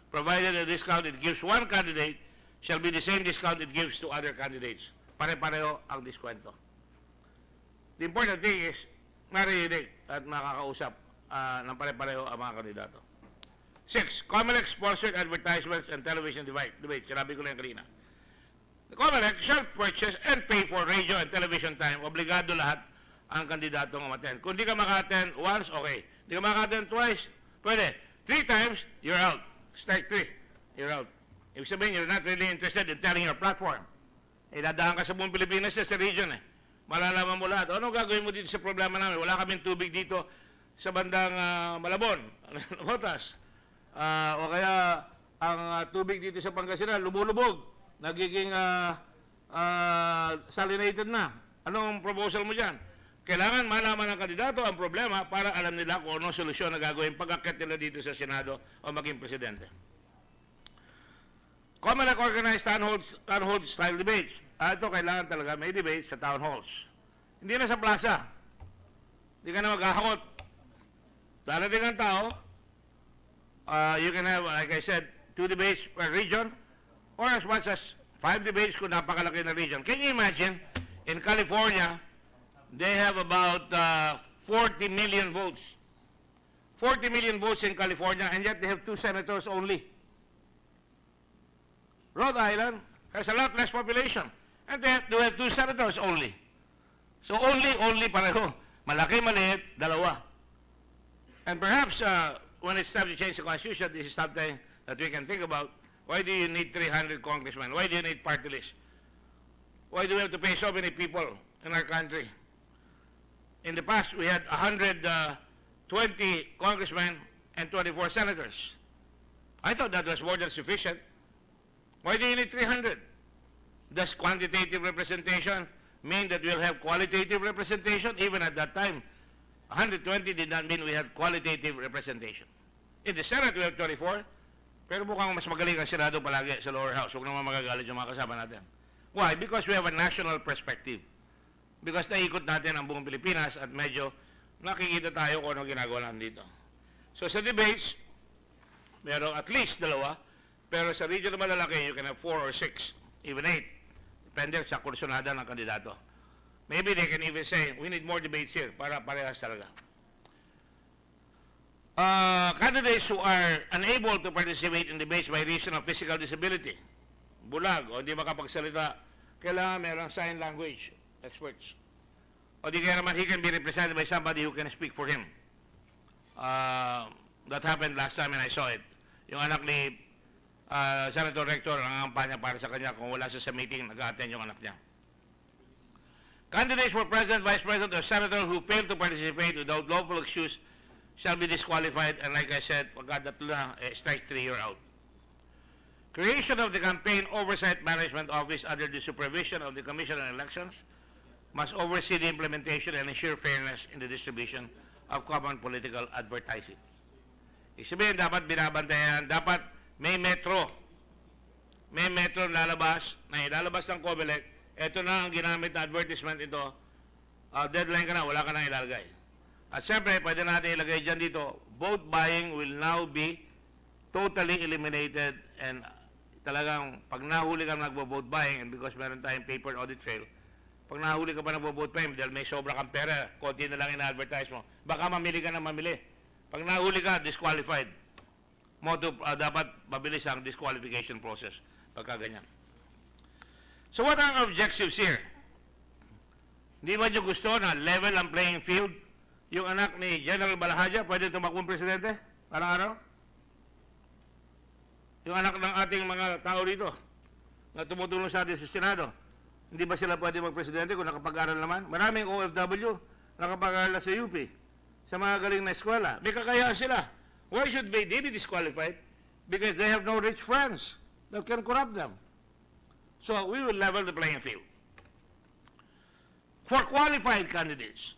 provided the discount it gives one candidate shall be the same discount it gives to other candidates. Pare-pareho ang diskwento. The important thing is, narinig at makakausap ng pare-pareho ang mga kandidato. 6. COMELEC sponsored advertisements and television debates. Sinabi ko lang kanina. The COMELEC shall purchase and pay for radio and television time. Obligado lahat ang kandidatong umattend. Kung di ka maka-attend once, okay. Di ka maka-attend twice, pwede. 3 times, you're out. Strike 3, you're out. Ibig sabihin, you're not really interested in telling your platform. Dadaan ka sa buong Pilipinas sa region eh. Malalaman mo lahat. Ano gagawin mo dito sa problema namin? Wala kaming tubig dito sa bandang Malabon, Motas. O kaya ang tubig dito sa Pangasinan, lumulubog. Nagiging salinated na. Anong proposal mo dyan? Kailangan malaman ng kandidato ang problema para alam nila kung anong solusyon na gagawin pag-akit nila dito sa Senado o maging presidente. COMELEC organized town hall style debates. Ito kailangan talaga may debates sa town halls. Hindi na sa plaza. Hindi ka na maghahakot. Darating ang tao, you can have, like I said, 2 debates per region or as much as 5 debates kung napakalaki na region. Can you imagine, in California, they have about 40 million votes. 40 million votes in California, and yet they have 2 senators only. Rhode Island has a lot less population, and they have 2 senators only. So only pareho. Malaki, maliit, dalawa. And perhaps when it's time to change the Constitution, this is something that we can think about. Why do you need 300 congressmen? Why do you need party lists? Why do we have to pay so many people in our country? In the past, we had 120 congressmen and 24 senators. I thought that was more than sufficient. Why do you need 300? Does quantitative representation mean that we'll have qualitative representation? Even at that time, 120 did not mean we had qualitative representation. In the Senate, we have 24, pero mukhang mas magaling ang Senado palagi sa lower house. Huwag naman magagalit yung mga kasama natin. Why? Because we have a national perspective. Because naikot natin ang buong Pilipinas at medyo nakikita tayo kung ano ginagawa natin dito. So sa debates, meron at least 2, pero sa region na malalaki, you can have 4 or 6, even 8. Depende sa kursunada ng kandidato. Maybe they can even say, we need more debates here para parehas talaga. Candidates who are unable to participate in debates by reason of physical disability, bulag o hindi makapagsalita, kailangan mayroong sign language experts. O di kaya naman he can be represented by somebody who can speak for him. That happened last time and I saw it. Yung anak ni Senator Rector ang kampanya para sa kanya kung wala siya sa meeting, nag-attend yung anak niya. Candidates for President, Vice President, or Senator who fail to participate without lawful excuse shall be disqualified, and like I said, pagka 3, strike 3, you're out. Creation of the Campaign Oversight Management Office under the supervision of the Commission on Elections must oversee the implementation and ensure fairness in the distribution of common political advertising. Ibig sabihin, dapat binabantayan, dapat may metro. May metro lalabas, na ilalabas ng COMELEC, ito na ang ginamit na advertisement ito, deadline ka na, wala ka na ilalagay. At siyempre, pwede natin ilagay dyan dito, vote buying will now be totally eliminated and talagang pag nahuli ka nagbo-vote buying, and because meron tayong paper audit trail, pag nahuli ka pa nagbo-vote buying dahil may sobra kang pera, konti na lang ina-advertise mo, baka mamili ka na mamili. Pag nahuli ka, disqualified. Dapat mabilis ang disqualification process pagka ganyan. So what are our objectives here? Hindi ba nyo gusto na level ang playing field? Yung anak ni General Balahaja, pwede tumakbong presidente? Araw-araw? Yung anak ng ating mga tao dito na tumutulong sa atin sa Senado, hindi ba sila pwede magpresidente kung nakapag-aral naman? Maraming OFW nakapag-aral sa UP, sa mga galing na eskwela. May kakayaan sila. Why should they be disqualified? Because they have no rich friends that can corrupt them. So we will level the playing field. For qualified candidates,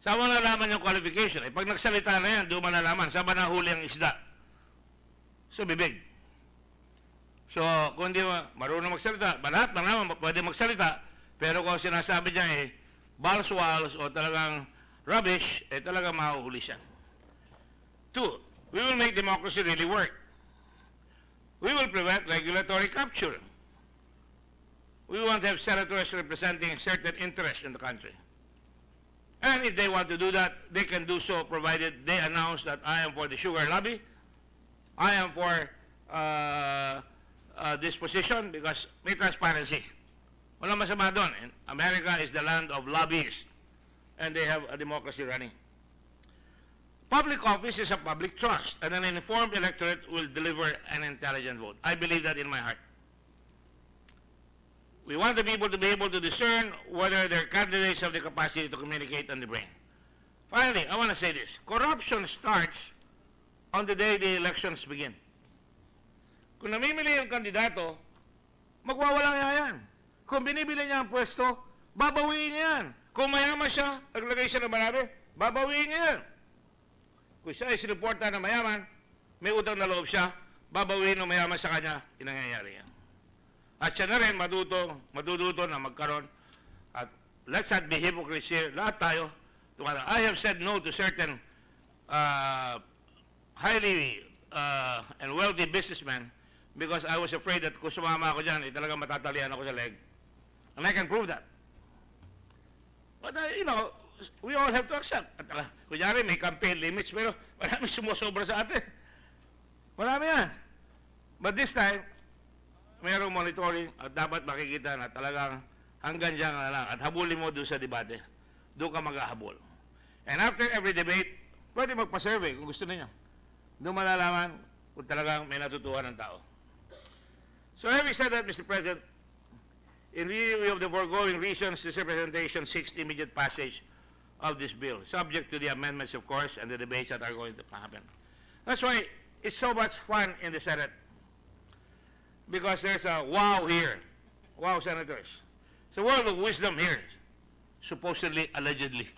saan mo nalaman yung qualification? Pag nagsalita na yan, doon mo nalaman. Saan ba nahuli ang isda? So, bibig. So, kung di marunong magsalita, lahat ng naman pwede magsalita, pero kung sinasabi niya balls-walls o talagang rubbish, talagang mahuhuli siya. 2, we will make democracy really work. We will prevent regulatory capture. We want to have senators representing certain interests in the country. And if they want to do that, they can do so provided they announce that I am for the sugar lobby, I am for this position because may transparency. Walang masama doon. America is the land of lobbyists and they have a democracy running. Public office is a public trust and an informed electorate will deliver an intelligent vote. I believe that in my heart. We want the people to be able to discern whether their candidates have the capacity to communicate on the brain. Finally, I want to say this. Corruption starts on the day the elections begin. Kung namimili yung kandidato, magwawala niya yan. Kung binibili niya ang pwesto, babawiin niya yan. Kung mayaman siya, naglagay siya ng marami, babawiin niya yan. Kung siya ay sinuporta na mayaman, may utang na loob siya, babawiin ng mayaman sa kanya, inangyayari yan. At siya na rin matututo na magkaroon. At let's not be hypocrites here. Lahat tayo. I have said no to certain highly and wealthy businessmen because I was afraid that kung sumama ako dyan, talagang matatalian ako sa leg. And I can prove that. But, we all have to accept. At, kunyari, may campaign limits, pero marami sumusobra sa atin. Marami yan. But this time, mayroong monitoring at dapat makikita na talagang hanggang dyan na lang at habulin mo doon sa debate. Doon ka maghahabol. And after every debate, pwede magpa-survey kung gusto niyo. Doon malalaman kung talagang may natutuhan ng tao. So having said that, Mr. President, in view of the foregoing reasons, this representation seeks the immediate passage of this bill, subject to the amendments, of course, and the debates that are going to happen. That's why it's so much fun in the Senate, because there's a wow here. Wow, senators. It's a world of wisdom here, supposedly, allegedly.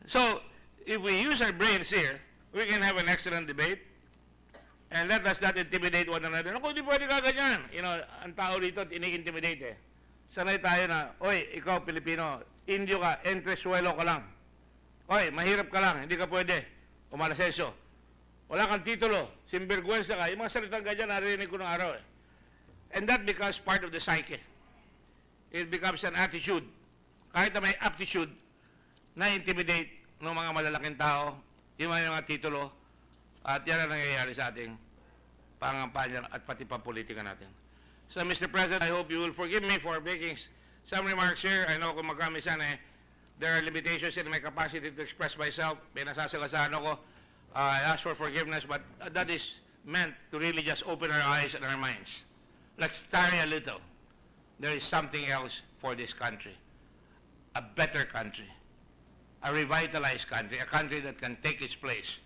So, if we use our brains here, we can have an excellent debate, and let us not intimidate one another. Naku, hindi pwede ka ganyan. Ang tao dito, ini-intimidate Sanay tayo na, oy, ikaw Pilipino, Indio ka, entresuelo ka lang. Oy, mahirap ka lang, hindi ka pwede. Umalasenso. Wala kang titulo, sinvergüenza ka. Yung mga salitang ganyan, narinig ko ng araw And that becomes part of the psyche. It becomes an attitude. Kahit na may aptitude, na-intimidate ng mga malalaking tao, yung mga titulo, at yan ang nangyayari sa ating pangampanya at pati pampolitika natin. So, Mr. President, I hope you will forgive me for making some remarks here. I know kung magkamisan there are limitations in my capacity to express myself. May nasasagasaan ako. I ask for forgiveness, but that is meant to really just open our eyes and our minds. Let's tarry a little. There is something else for this country. A better country. A revitalized country. A country that can take its place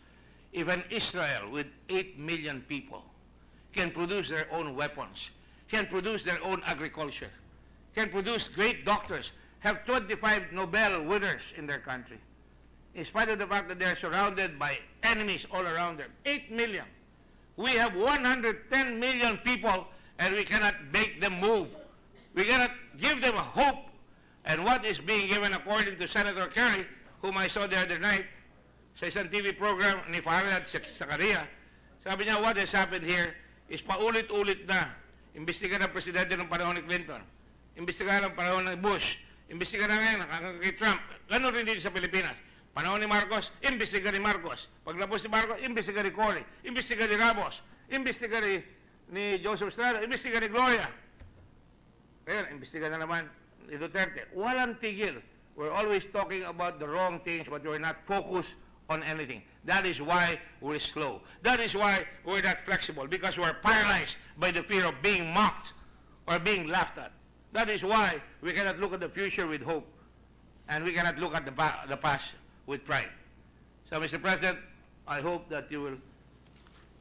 if an Israel with 8 million people can produce their own weapons, can produce their own agriculture, can produce great doctors, have 25 Nobel winners in their country, in spite of the fact that they're surrounded by enemies all around them. 8 million. We have 110 million people, and we cannot make them move. We cannot give them a hope. And what is being given, according to Senator Kerry, whom I saw the other night, sa isang TV program ni Farhad Zakaria, sabi niya, what has happened here is paulit-ulit na. Imbestiga ng presidente ng panahon ni Clinton, imbestiga ng panahon ni Bush, imbestiga na ngayon kay Trump. Ganun rin din sa Pilipinas. Panahon ni Marcos, imbestiga ni Marcos. Paglapos ni Marcos, imbestiga ni Cory, imbestiga ni Ramos, imbestiga ni Joseph Estrada, imbestiga ni Gloria. Ngayon, imbestiga na naman ni Duterte. Walang tigil. We're always talking about the wrong things, but we're not focused on anything. That is why we're slow. That is why we're not flexible, because we're paralyzed by the fear of being mocked or being laughed at. That is why we cannot look at the future with hope, and we cannot look at the past with pride. So, Mr. President, I hope that you will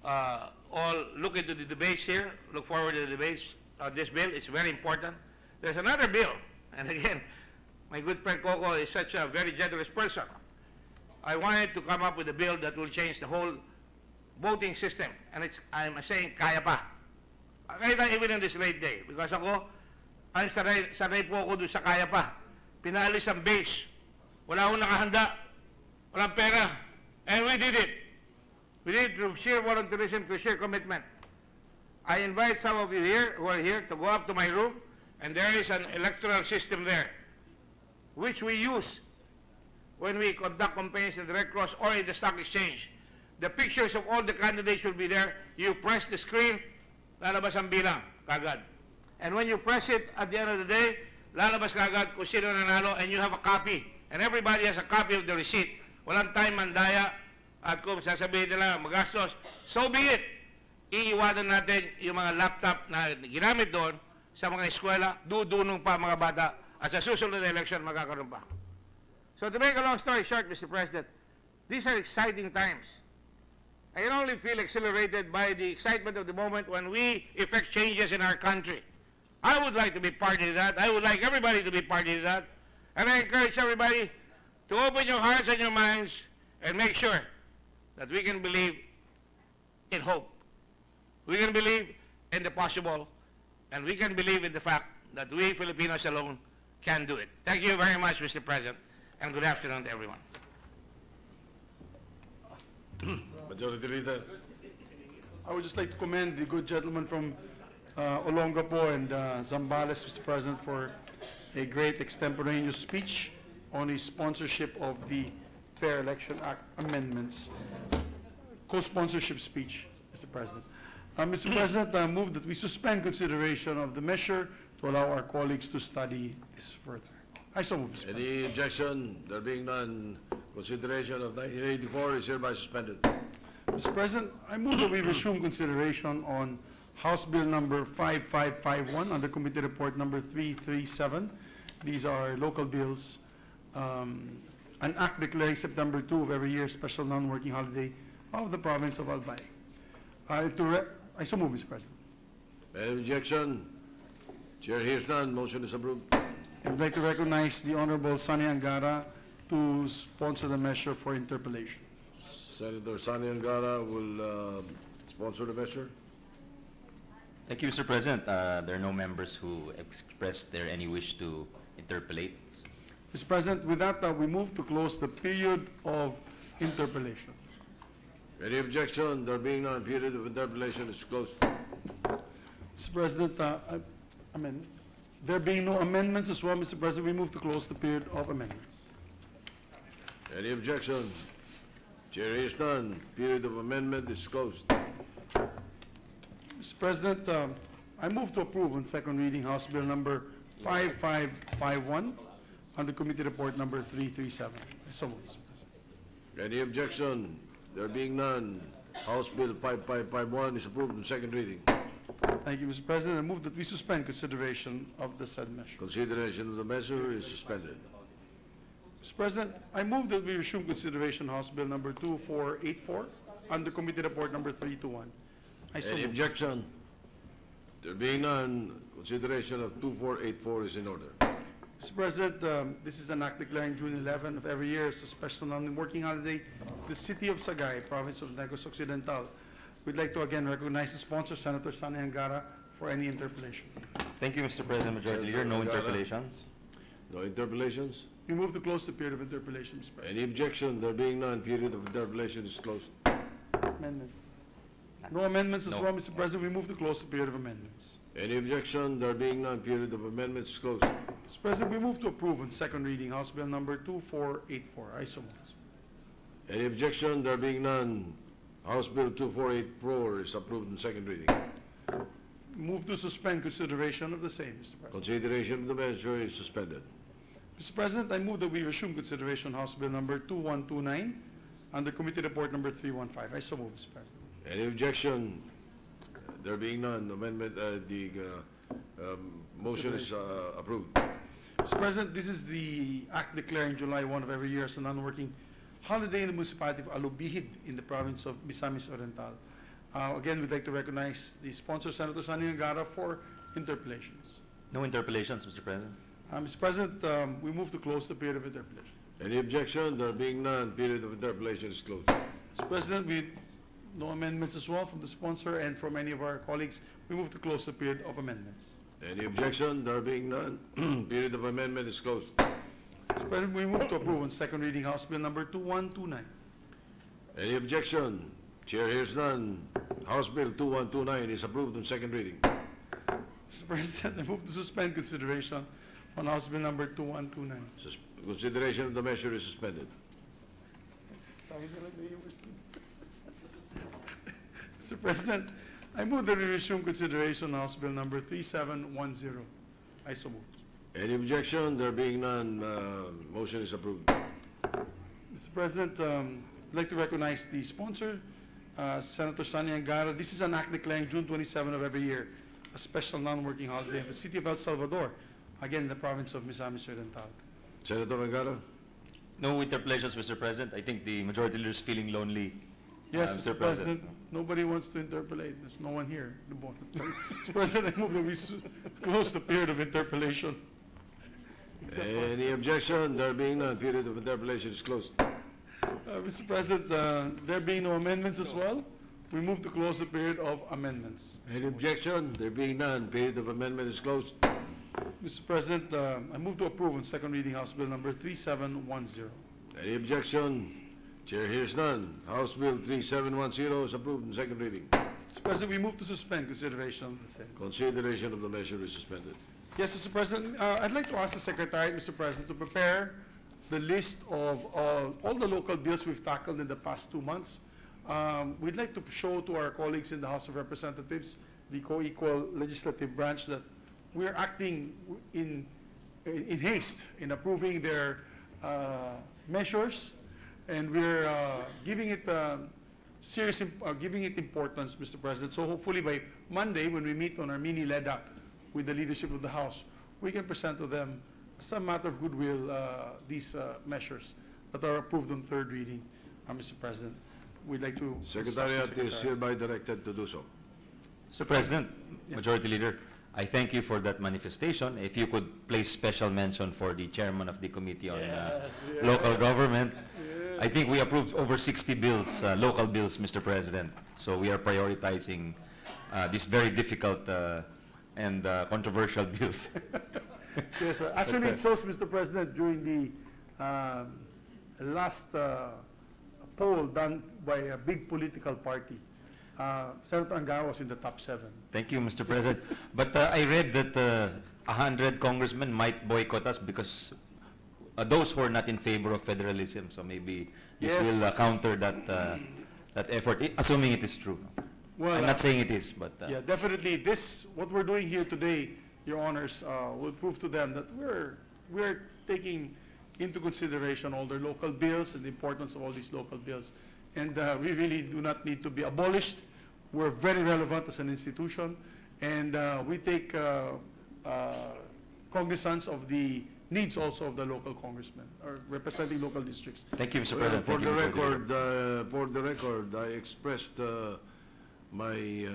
all look into the debates here, look forward to the debates of this bill. It's very important. There's another bill, and again, my good friend Coco is such a very generous person. I wanted to come up with a bill that will change the whole voting system. And I'm saying, kaya pa. Kaya na even in this late day. Because ako, ang sanay po ako doon sa kaya pa. Pinalis ang base. Wala akong nakahanda. Walang pera. And we did it. We did it through sheer volunteerism, through sheer commitment. I invite some of you here, who are here, to go up to my room. And there is an electoral system there, which we use when we conduct campaigns in the Red Cross or in the stock exchange. The pictures of all the candidates will be there. You press the screen, lalabas ang bilang, kagad. And when you press it at the end of the day, lalabas kagad kung sino nanalo, and you have a copy. And everybody has a copy of the receipt. Walang time mandaya, at kung sasabihin nila magastos, so be it. Iiwanan natin yung mga laptop na ginamit doon sa mga eskwela, dudunong pa mga bata, at sa susunod na election magkakaroon pa. So to make a long story short, Mr. President, these are exciting times. I can only feel exhilarated by the excitement of the moment when we effect changes in our country. I would like to be party to that. I would like everybody to be party to that. And I encourage everybody to open your hearts and your minds and make sure that we can believe in hope. We can believe in the possible, and we can believe in the fact that we Filipinos alone can do it. Thank you very much, Mr. President. And good afternoon to everyone. Majority Leader. I would just like to commend the good gentleman from Olongapo and Zambales, Mr. President, for a great extemporaneous speech on his sponsorship of the Fair Election Act amendments. Co-sponsorship speech, Mr. President. Mr. President, I move that we suspend consideration of the measure to allow our colleagues to study this further. I so move, Mr. President. Any objection? There being none, consideration of 1984 is hereby suspended. Mr. President, I move that we resume consideration on House Bill number 5551 under Committee Report number 337. These are local bills. An act declaring September 2 of every year special non-working holiday of the province of Albay. I so move, Mr. President. Any objection? Chair hears none. Motion is approved. I'd like to recognize the Honorable Sani Angara to sponsor the measure for interpellation. Senator Sani Angara will sponsor the measure. Thank you, Mr. President. There are no members who expressed their any wish to interpellate. Mr. President, with that, we move to close the period of interpellation. Any objection? There being none, period of interpellation is closed. Mr. President, amendments. There being no amendments as well, Mr. President, we move to close the period of amendments. Any objection? Chair hears none. Period of amendment is closed. Mr. President, I move to approve on second reading House Bill number 5551 under Committee Report number 337. So moved, Mr. President. Any objection? There being none, House Bill 5551 is approved on second reading. Thank you, Mr. President. I move that we suspend consideration of the said measure. Consideration of the measure is suspended. Mr. President, I move that we resume consideration House Bill number 2484 under Committee Report number 321. I so Any move. objection? There being none, consideration of 2484 is in order. Mr. President, this is an act declaring June 11 of every year as a special non-working holiday. The city of Sagay, province of Negros Occidental. We'd like to again recognize the sponsor, Senator Sani Angara, for any interpellation. Thank you, Mr. President, Majority Leader. No interpellations. No interpellations? We move to close the period of interpellation, Mr. President. Any objection? There being none, period of interpellation is closed. Amendments. No amendments as No. well, Mr. President. We move to close the period of amendments. Any objection? There being none, period of amendments is closed. Mr. President, we move to approve on second reading House Bill number 2484. I so move. Any objection? There being none, House Bill 2484 is approved in second reading. Move to suspend consideration of the same, Mr. President. Consideration of the measure is suspended. Mr. President, I move that we resume consideration House Bill number 2129 under Committee Report number 315. I so move, Mr. President. Any objection? There being none, amendment, motion is approved. Mr. President, this is the act declaring July 1 of every year as a non-working holiday in the municipality of Alubihid in the province of Misamis Oriental. Again, we'd like to recognize the sponsor, Senator Sani Angara, for interpellations. No interpellations, Mr. President. Mr. President, we move to close the period of interpellation. Any objection? There being none, period of interpellation is closed. Mr. President, no amendments as well from the sponsor and from any of our colleagues. We move to close the period of amendments. Any objection? There being none, period of amendment is closed. Mr. President, we move to approve on second reading House Bill number 2129. Any objection? Chair hears none. House Bill 2129 is approved on second reading. Mr. President, I move to suspend consideration on House Bill number 2129. Consideration of the measure is suspended. Mr. President, I move that we resume consideration on House Bill number 3710. I so move. Any objection? There being none, motion is approved. Mr. President, I'd like to recognize the sponsor, Senator Sani Angara. This is an act declaring June 27 of every year a special non-working holiday in the city of El Salvador, again in the province of Misamis Oriental. Senator Angara? No interpellations, Mr. President. I think the Majority Leader is feeling lonely. Yes, Mr. President, nobody wants to interpellate. There's no one here. Mr. President, I move that we close the period of interpellation. Any objection? There being none, period of interpellation is closed. Mr. President, there being no amendments as well, we move to close the period of amendments. Any objection? There being none, period of amendment is closed. Mr. President, I move to approve on second reading House Bill number 3710. Any objection? Chair hears none. House Bill 3710 is approved in second reading. Mr. President, we move to suspend consideration of the same. Consideration of the measure is suspended. Yes, Mr. President, I'd like to ask the Secretary, Mr. President, to prepare the list of all the local bills we've tackled in the past 2 months. We'd like to show to our colleagues in the House of Representatives, the co-equal legislative branch, that we're acting in haste in approving their measures, and we're giving it giving it importance, Mr. President. So hopefully by Monday, when we meet on our mini LEDA with the leadership of the House, we can present to them some matter of goodwill these measures that are approved on third reading, Mr. President. We'd like to... Secretariat is hereby directed to do so. Mr. President, Majority Leader, I thank you for that manifestation. If you could place special mention for the chairman of the Committee on Local Government. I think we approved over 60 bills, local bills, Mr. President. So we are prioritizing these very difficult and controversial bills. Yes, sir. Actually, it shows, Mr. President, during the last poll done by a big political party, Senator Angara was in the top 7. Thank you, Mr. President. But I read that 100 congressmen might boycott us because those who are not in favor of federalism. So maybe this will counter that effort, assuming it is true. Well, I'm not saying it is, but... yeah, definitely. What we're doing here today, Your Honors, will prove to them that we're taking into consideration all their local bills and the importance of all these local bills. And we really do not need to be abolished. We're very relevant as an institution, and we take cognizance of the needs also of the local congressmen or representing local districts. Thank you, Mr. Well, President. for Thank the you for the record, I expressed my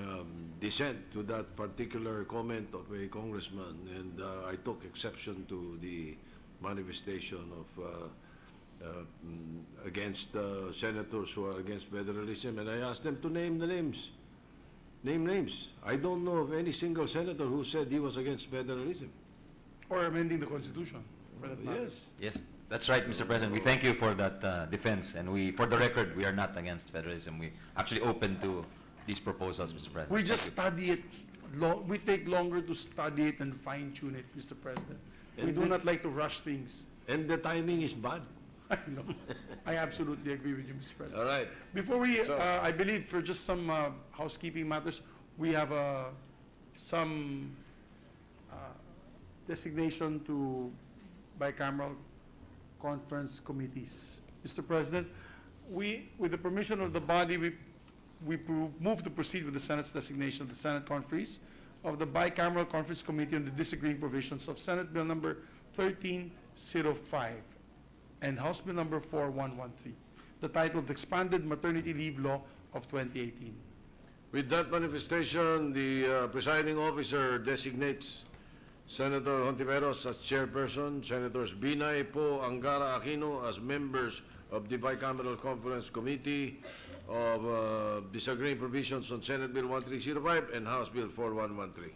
dissent to that particular comment of a congressman, and I took exception to the manifestation of against senators who are against federalism, and I asked them to name the names. Name names. I don't know of any single senator who said he was against federalism. Or amending the Constitution, for that matter. Yes. Yes, that's right, Mr. President. We thank you for that defense, and for the record, we are not against federalism. We actually open to these proposals, Mr. President. We just study it. We take longer to study it and fine-tune it, Mr. President. We And do not like to rush things. And the timing is bad. I know. I absolutely agree with you, Mr. President. All right. Before we, So- I believe for just some housekeeping matters, we have some designation to bicameral conference committees. Mr. President, with the permission of the body, we move to proceed with the Senate's designation of the Senate conferees of the Bicameral Conference Committee on the Disagreeing Provisions of Senate Bill number 1305 and House Bill number 4113, the title of the Expanded Maternity Leave Law of 2018. With that manifestation, the presiding officer designates Senator Hontiveros as chairperson, Senators Binay Po, Angara, Aquino as members of the Bicameral Conference Committee of Disagreeing Provisions on Senate Bill 1305 and House Bill 4113.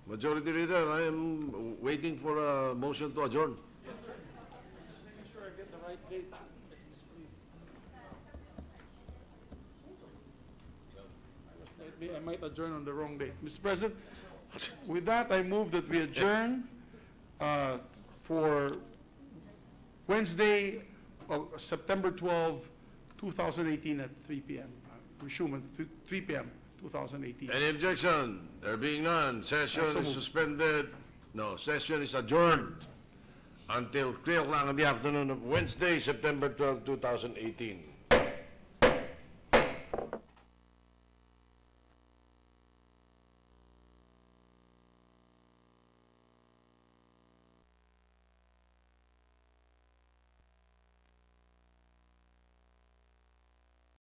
Majority Leader, I am waiting for a motion to adjourn. Yes, sir. Just making sure I get the right date. I might adjourn on the wrong date. Mr. President, with that, I move that we adjourn for Wednesday, September 12, 2018 at 3 p.m. Resume at 3 p.m. 2018. Any objection? There being none, session So is moved. suspended. No, session is adjourned until 3 o'clock in the afternoon of Wednesday, September 12, 2018.